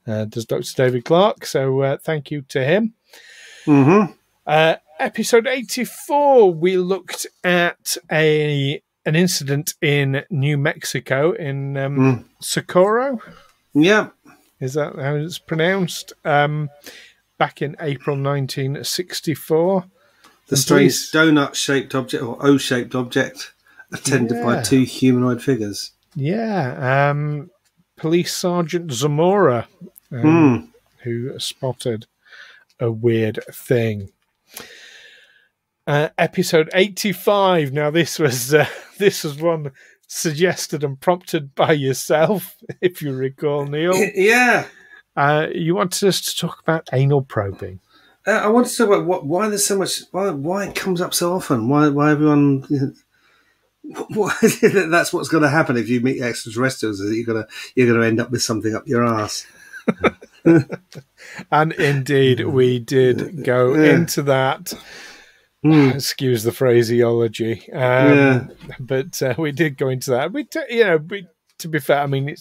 Does Dr. David Clarke. So thank you to him. Episode 84, we looked at an incident in New Mexico in Socorro. Yeah. Is that how it's pronounced? Back in April 1964. The strange donut-shaped object or O-shaped object attended by two humanoid figures. Yeah. Police Sergeant Zamora, who spotted a weird thing. Episode 85. Now this was one suggested and prompted by yourself, if you recall, Neil. Yeah. You wanted us to talk about anal probing. I want to talk about why there's so much. Why it comes up so often. Why everyone. Why that's what's going to happen if you meet extraterrestrials. Is that you're gonna end up with something up your ass. And indeed, we did go into that. Excuse the phraseology, but we did go into that. To be fair, I mean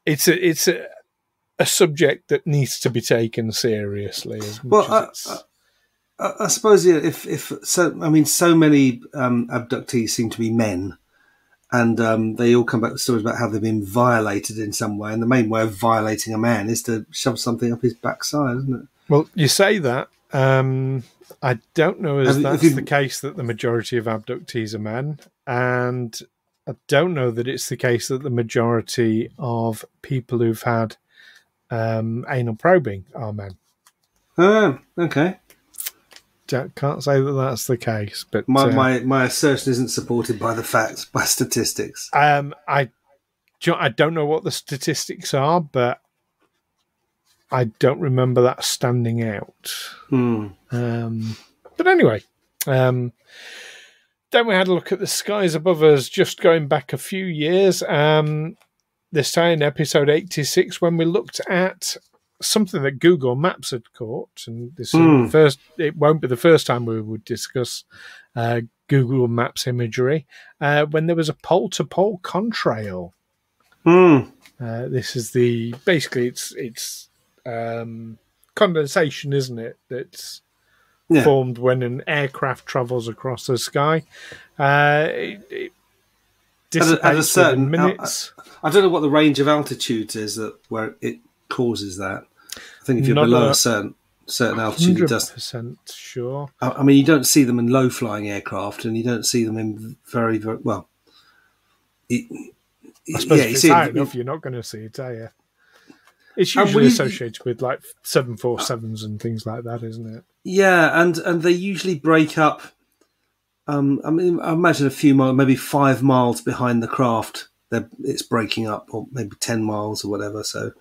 it's a subject that needs to be taken seriously. I suppose if so many abductees seem to be men. And they all come back with stories about how they've been violated in some way. And the main way of violating a man is to shove something up his backside, isn't it? Well, you say that. I don't know if that's the case that the majority of abductees are men. And I don't know that it's the case that the majority of people who've had anal probing are men. Oh, okay. Can't say that that's the case, but my assertion isn't supported by the facts, by statistics. I don't know what the statistics are, but I don't remember that standing out. But anyway, then we had a look at the skies above us, just going back a few years. This time in episode 86, when we looked at something that Google Maps had caught, and this is the first. It won't be the first time we would discuss Google Maps imagery. When there was a pole-to-pole contrail. This is basically it's condensation, isn't it? That's formed when an aircraft travels across the sky. It dissipates at a certain within minutes. I don't know what the range of altitudes is where it causes that. I think if you're below a certain altitude, it does. 100% sure. I mean, you don't see them in low-flying aircraft, and you don't see them in very, very well. I suppose if it's high enough, you're not going to see it, are you? It's usually associated with like 747s and things like that, isn't it? Yeah, and they usually break up. I mean, I imagine a few miles, maybe 5 miles behind the craft, it's breaking up, or maybe 10 miles or whatever. So,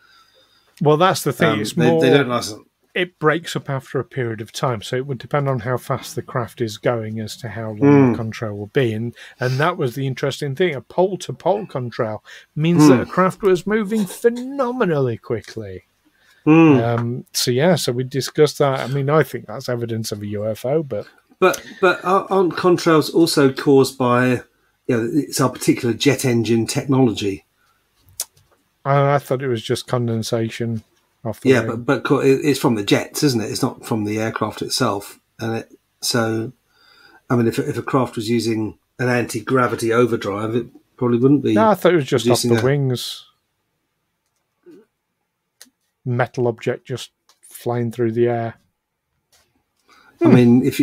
well, that's the thing. It's more. They don't last. It breaks up after a period of time, so it would depend on how fast the craft is going as to how long the contrail will be. And that was the interesting thing. A pole-to-pole contrail means that a craft was moving phenomenally quickly. So we discussed that. I mean, I think that's evidence of a UFO, but aren't contrails also caused by it's our particular jet engine technology? I thought it was just condensation. But it's from the jets, isn't it? It's not from the aircraft itself. And so, I mean, if a craft was using an anti-gravity overdrive, it probably wouldn't be. No, I thought it was just off the wings. Metal object just flying through the air. I mean, if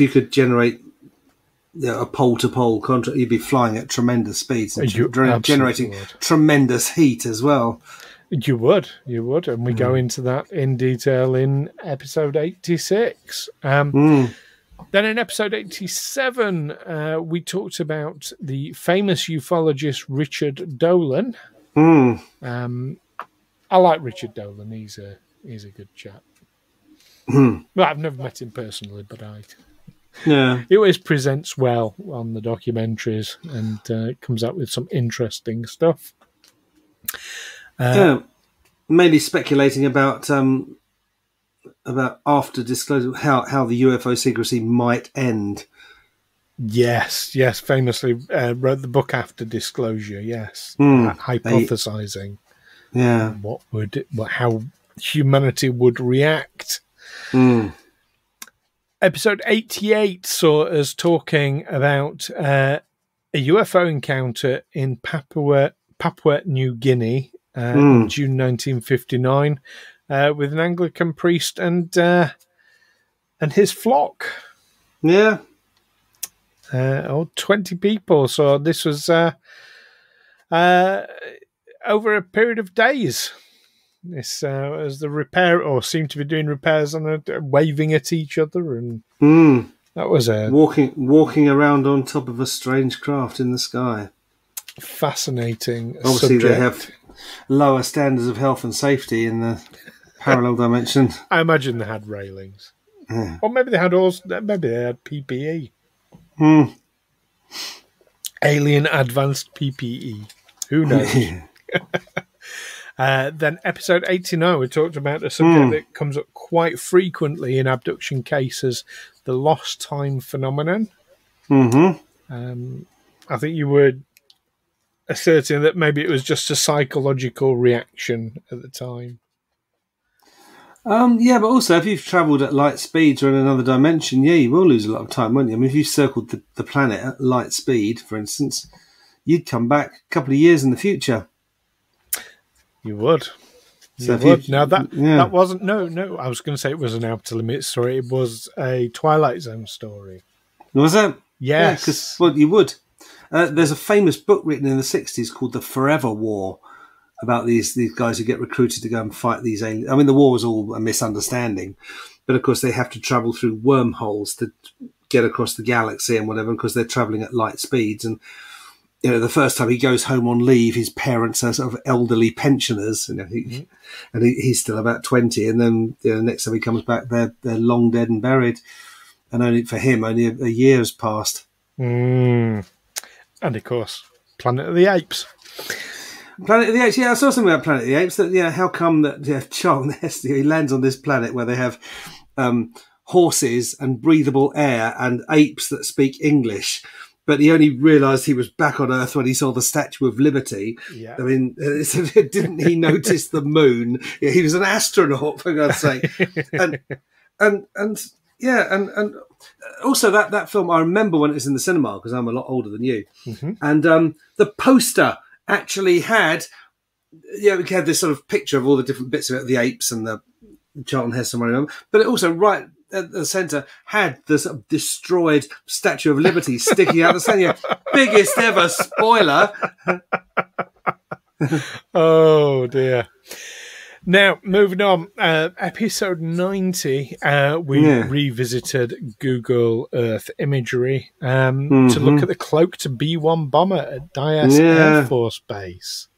you could generate a pole-to-pole contract, you'd be flying at tremendous speeds and generating tremendous heat as well. You would, and we go into that in detail in episode 86. Then in episode 87, we talked about the famous ufologist Richard Dolan. I like Richard Dolan. He's a good chap. Well, I've never met him personally, but he always presents well on the documentaries and comes up with some interesting stuff. Mainly speculating about after disclosure how the UFO secrecy might end. Yes, famously wrote the book after disclosure. Yes, hypothesizing. How humanity would react. Episode 88 saw us talking about a UFO encounter in Papua New Guinea in June 1959 with an Anglican priest and his flock. 20 people. So this was over a period of days. This as the repair, or seemed to be doing repairs on waving at each other, and that was walking around on top of a strange craft in the sky. Fascinating. Obviously, they have lower standards of health and safety in the parallel dimension. I imagine they had railings, or maybe they had PPE. Alien advanced PPE. Who knows? Then episode 89, we talked about a subject that comes up quite frequently in abduction cases, the lost time phenomenon. I think you were asserting that maybe it was just a psychological reaction at the time. But also if you've travelled at light speeds or in another dimension, you will lose a lot of time, won't you? I mean, if you circled the planet at light speed, for instance, you'd come back a couple of years in the future. You would. Now that wasn't no. I was going to say it was an Outer Limits story. It was a Twilight Zone story. Was it? Yes. You would. There's a famous book written in the 60s called The Forever War about these guys who get recruited to go and fight these aliens. I mean, the war was all a misunderstanding, but of course they have to travel through wormholes to get across the galaxy and whatever, because they're traveling at light speeds. And you know, the first time he goes home on leave, his parents are sort of elderly pensioners, you know, and he's still about 20. And then the next time he comes back, they're long dead and buried. And only for him, only a year has passed. And of course, Planet of the Apes. Planet of the Apes, yeah, I saw something about Planet of the Apes. That, yeah, how come that Charlton Heston, he lands on this planet where they have horses and breathable air and apes that speak English, but he only realised he was back on Earth when he saw the Statue of Liberty. Yeah. I mean, didn't he notice the moon? Yeah, he was an astronaut, for God's sake. And also that film, I remember when it was in the cinema, because I'm a lot older than you. And the poster actually had, we had this sort of picture of all the different bits of it, the apes and the Charlton Heston running on, but it also right at the centre had the sort of destroyed Statue of Liberty sticking out the centre. Biggest ever spoiler. Oh dear. Now, moving on, episode 90, we revisited Google Earth imagery to look at the cloaked B-1 bomber at Dyess Air Force Base.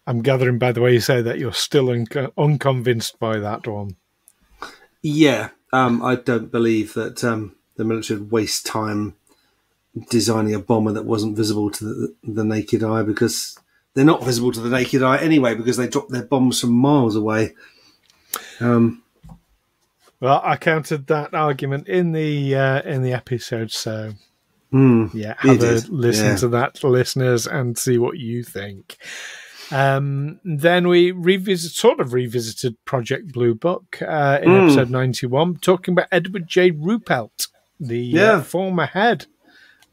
I'm gathering by the way you say that you're still unconvinced by that one. Yeah, I don't believe that the military would waste time designing a bomber that wasn't visible to the naked eye, because they're not visible to the naked eye anyway, because they drop their bombs from miles away. Well, I countered that argument in the episode, so have a listen to that, listeners, and see what you think. Then we revisited Project Blue Book in episode 91, talking about Edward J. Ruppelt, the former head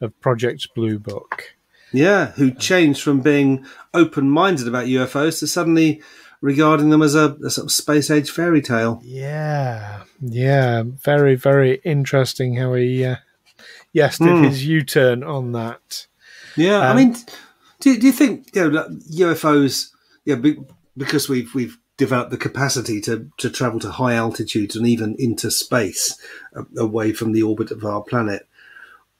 of Project Blue Book. Yeah, who changed from being open-minded about UFOs to suddenly regarding them as a sort of space-age fairy tale. Yeah. Very, very interesting how he did his U-turn on that. Yeah, I mean, do you think UFOs, because we've developed the capacity to travel to high altitudes and even into space away from the orbit of our planet,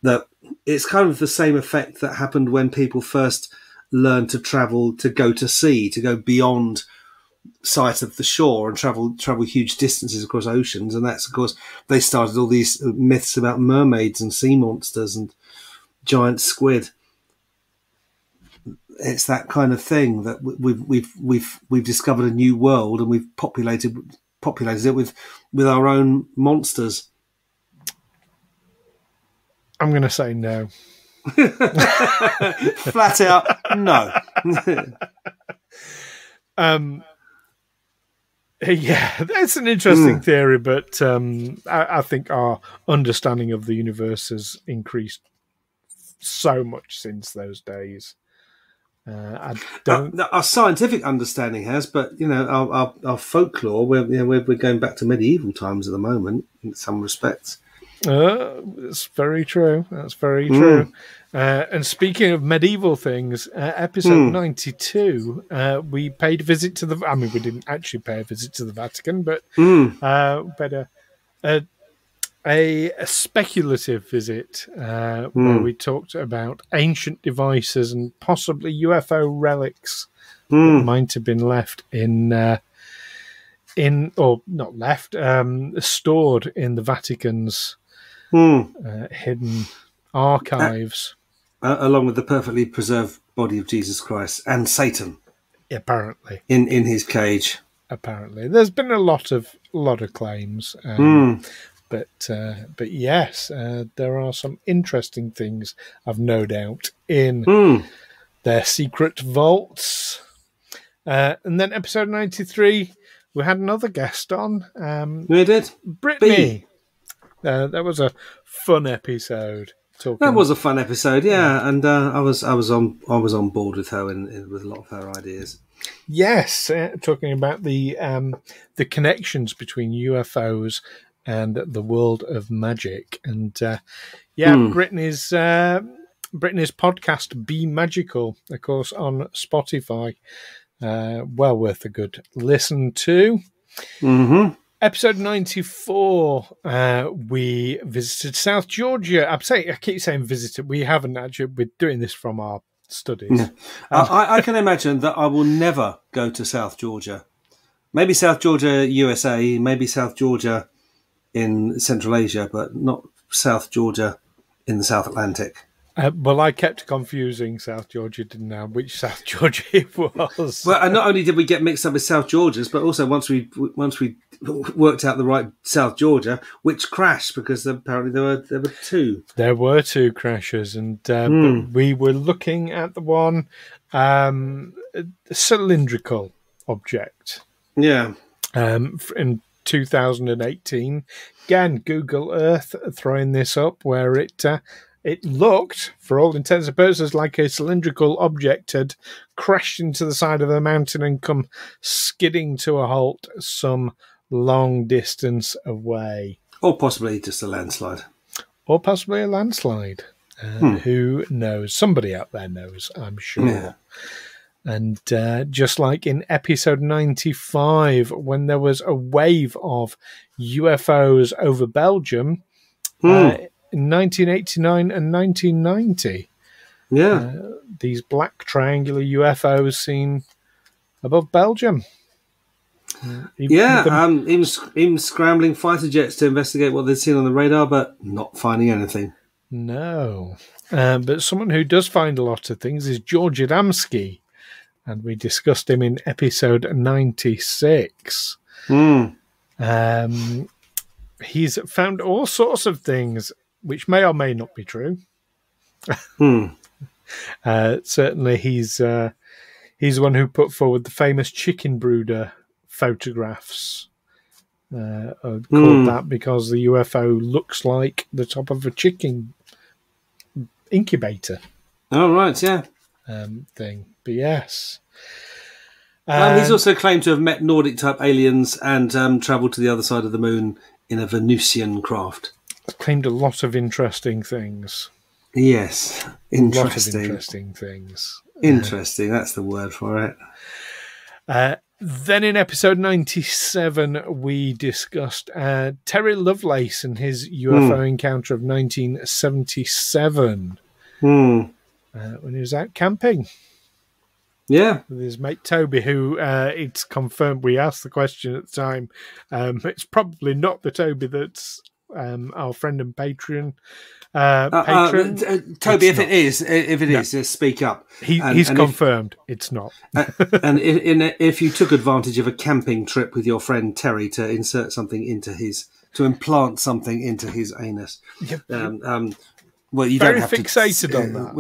that it's kind of the same effect that happened when people first learned to travel, to go to sea, to go beyond sight of the shore and travel huge distances across oceans. And that's, of course, they started all these myths about mermaids and sea monsters and giant squid. It's that kind of thing that we've discovered a new world, and we've populated it with our own monsters. I'm going to say no. Flat out, no. Yeah, that's an interesting theory, but I think our understanding of the universe has increased so much since those days. Our scientific understanding has, but our folklore, we're going back to medieval times at the moment in some respects. That's very true. That's very true. And speaking of medieval things, episode 92, we paid a visit to the. I mean, we didn't actually pay a visit to the Vatican, but a speculative visit where we talked about ancient devices and possibly UFO relics that might have been left stored in the Vatican's hidden archives. Along with the perfectly preserved body of Jesus Christ and Satan. Apparently. In his cage. Apparently. There's been a lot of claims. But yes, there are some interesting things, I've no doubt, in their secret vaults. And then episode 93, we had another guest on. We did. Brittany. That was a fun episode. That was a fun episode, yeah. And I was on board with her with a lot of her ideas. Yes, talking about the connections between UFOs and the world of magic. And Brittany's Brittany's podcast, Be Magical, of course, on Spotify. Well worth a good listen to. Mm-hmm. Episode 94, we visited South Georgia. I keep saying visited. We haven't actually. We're doing this from our studies. Yeah. I can imagine that I will never go to South Georgia. Maybe South Georgia, USA, maybe South Georgia in Central Asia, but not South Georgia in the South Atlantic. Well, I kept confusing South Georgia, didn't I? Which South Georgia it was. Well, and not only did we get mixed up with South Georgia's, but also once we worked out the right South Georgia, which crashed because apparently there were two. There were two crashes, and but we were looking at the one cylindrical object. Yeah. In 2018, again, Google Earth throwing this up where it looked, for all intents and purposes, like a cylindrical object had crashed into the side of the mountain and come skidding to a halt some long distance away. Or possibly just a landslide. Or possibly a landslide. Who knows? Somebody out there knows, I'm sure. Yeah. And just like in episode 95, when there was a wave of UFOs over Belgium, in 1989 and 1990. Yeah. These black triangular UFOs seen above Belgium. Even scrambling fighter jets to investigate what they'd seen on the radar, but not finding anything. No. But someone who does find a lot of things is George Adamski, and we discussed him in episode 96. He's found all sorts of things which may or may not be true. Certainly, he's the one who put forward the famous chicken brooder photographs. Called that because the UFO looks like the top of a chicken incubator. Oh, right, yeah. Thing. But yes. He's also claimed to have met Nordic-type aliens and travelled to the other side of the moon in a Venusian craft. Claimed a lot of interesting things. Yes, interesting. A lot of interesting things. Interesting, that's the word for it. Then in episode 97, we discussed Terry Lovelace and his UFO encounter of 1977 when he was out camping. Yeah. With his mate Toby, who it's confirmed, we asked the question at the time, it's probably not the Toby that's our friend and patron. Toby, if it is, just speak up. He's confirmed it's not. And if you took advantage of a camping trip with your friend Terry to implant something into his anus, well, you very don't have fixated on that.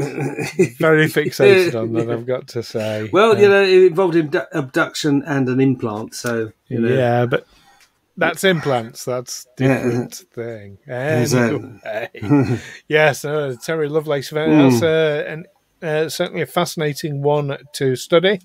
Very fixated on that, I've got to say. Well, it involved abduction and an implant, so yeah, but that's implants. That's different thing. Anyway. Yes, Terry Lovelace. That's certainly a fascinating one to study.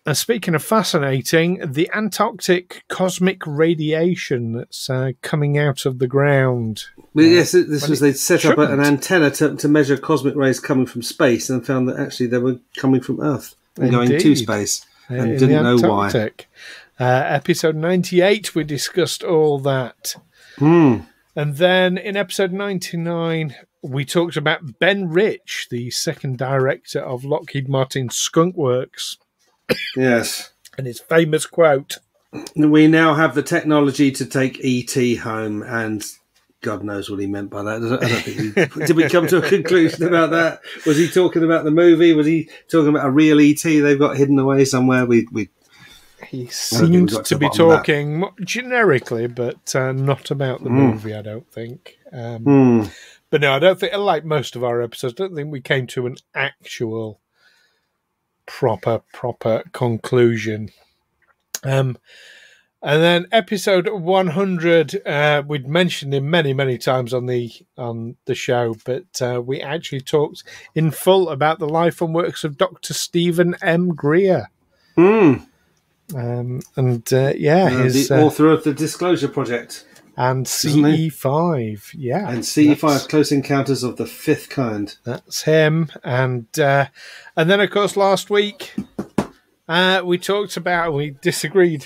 And speaking of fascinating, the Antarctic cosmic radiation that's coming out of the ground. Well, yes, they set up an antenna to measure cosmic rays coming from space and found that actually they were coming from Earth and going to space and didn't know why. Episode 98, we discussed all that. And then in episode 99, we talked about Ben Rich, the second director of Lockheed Martin's Skunk Works. Yes. And his famous quote. We now have the technology to take E.T. home, and God knows what he meant by that. I don't think did we come to a conclusion about that? Was he talking about the movie? Was he talking about a real E.T. they've got hidden away somewhere? He seemed to be talking generically, but not about the movie, I don't think. But no, I don't think, like most of our episodes, I don't think we came to an actual proper conclusion. And then episode 100, we'd mentioned him many times on the show, but we actually talked in full about the life and works of Dr. Stephen M. Greer. The author of the Disclosure Project. And CE5, yeah. And CE5, Close Encounters of the Fifth Kind. That's him. And then, of course, last week we talked about, we disagreed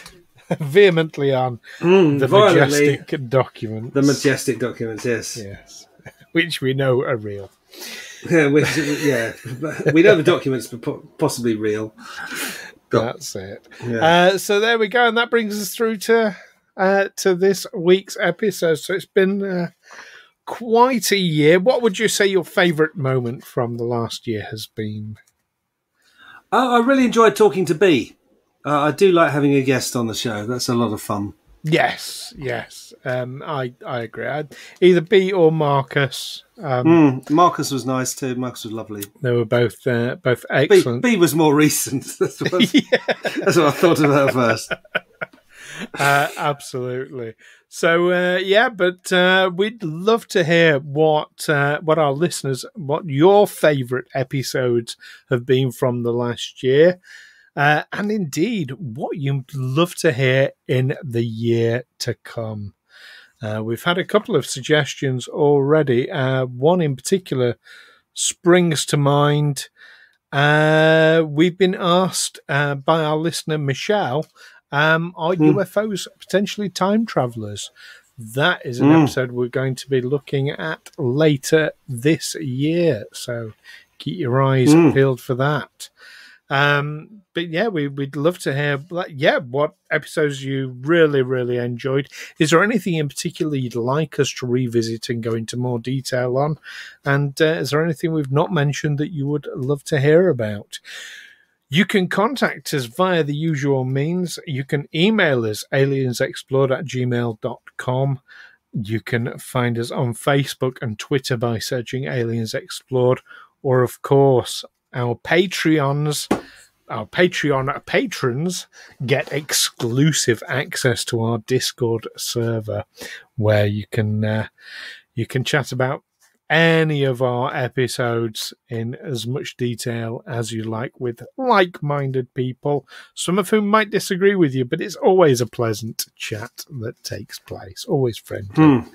vehemently on the Majestic documents. The Majestic documents, yes. Yes. Which we know are real. Yeah, we know the documents, but possibly real. That's it. Yeah. So there we go, and that brings us through to this week's episode. So it's been quite a year. What would you say your favourite moment from the last year has been? I really enjoyed talking to B. I do like having a guest on the show. That's a lot of fun. Yes. I agree. Either B or Marcus. Marcus was nice too. Marcus was lovely. They were both excellent. B was more recent. That's what I thought about first. Absolutely. So but we'd love to hear what our listeners, what your favourite episodes have been from the last year. And indeed, what you'd love to hear in the year to come. We've had a couple of suggestions already. One in particular springs to mind. We've been asked by our listener, Michelle, are UFOs potentially time travellers? That is an episode we're going to be looking at later this year. So keep your eyes peeled for that. But yeah, we'd love to hear, what episodes you really, really enjoyed. Is there anything in particular you'd like us to revisit and go into more detail on? And is there anything we've not mentioned that you would love to hear about? You can contact us via the usual means. You can email us, aliensexplored@gmail.com. You can find us on Facebook and Twitter by searching Aliens Explored, or of course, our Patreon patrons get exclusive access to our Discord server, where you can chat about any of our episodes in as much detail as you like with like-minded people, some of whom might disagree with you, but it's always a pleasant chat that takes place, always friendly,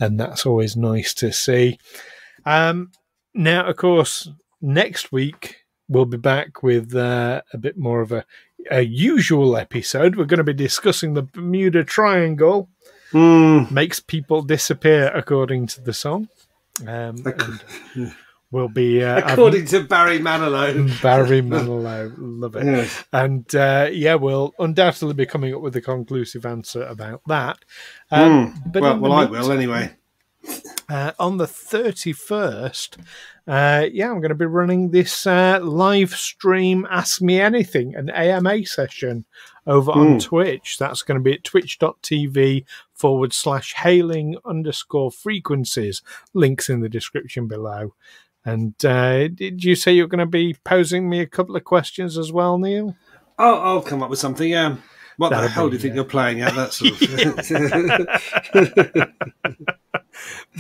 and that's always nice to see. Now, of course, next week we'll be back with a bit more of a usual episode. We're going to be discussing the Bermuda Triangle. Makes people disappear, according to the song. We'll be according to Barry Manilow. Barry Manilow, love it. Yes. And we'll undoubtedly be coming up with a conclusive answer about that. But I will anyway. On the 31st, I'm going to be running this live stream Ask Me Anything, an AMA session over on Twitch. That's going to be at twitch.tv/hailing_frequencies. Links in the description below. And did you say you're going to be posing me a couple of questions as well, Neil? I'll come up with something, What the hell do you think you're playing at? That sort of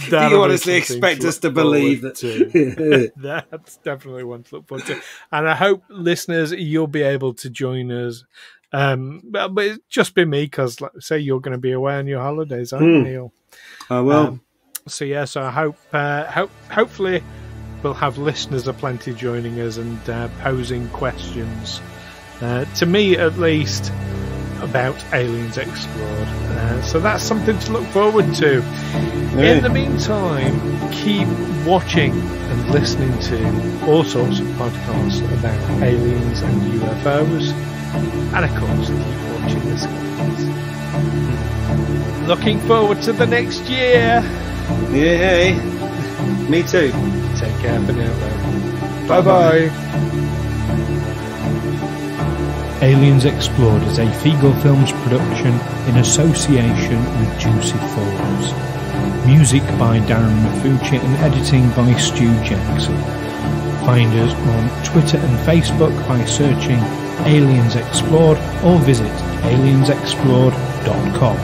do you honestly expect us to believe that? That's definitely one to look forward to. And I hope, listeners, you'll be able to join us. But it's just be me, because, like say, you're going to be away on your holidays, aren't you, Neil? I will. So I hope, hopefully, we'll have listeners aplenty joining us and posing questions, to me at least, about Aliens Explored. So that's something to look forward to. Yeah. In the meantime, keep watching and listening to all sorts of podcasts about aliens and UFOs. And of course, keep watching the skies. Looking forward to the next year. Yay. Me too. Take care for now, though. Bye-bye. Aliens Explored is a Figo Films production in association with Juicy Fomes. Music by Darren Mafucci and editing by Stu Jackson. Find us on Twitter and Facebook by searching Aliens Explored or visit aliensexplored.com.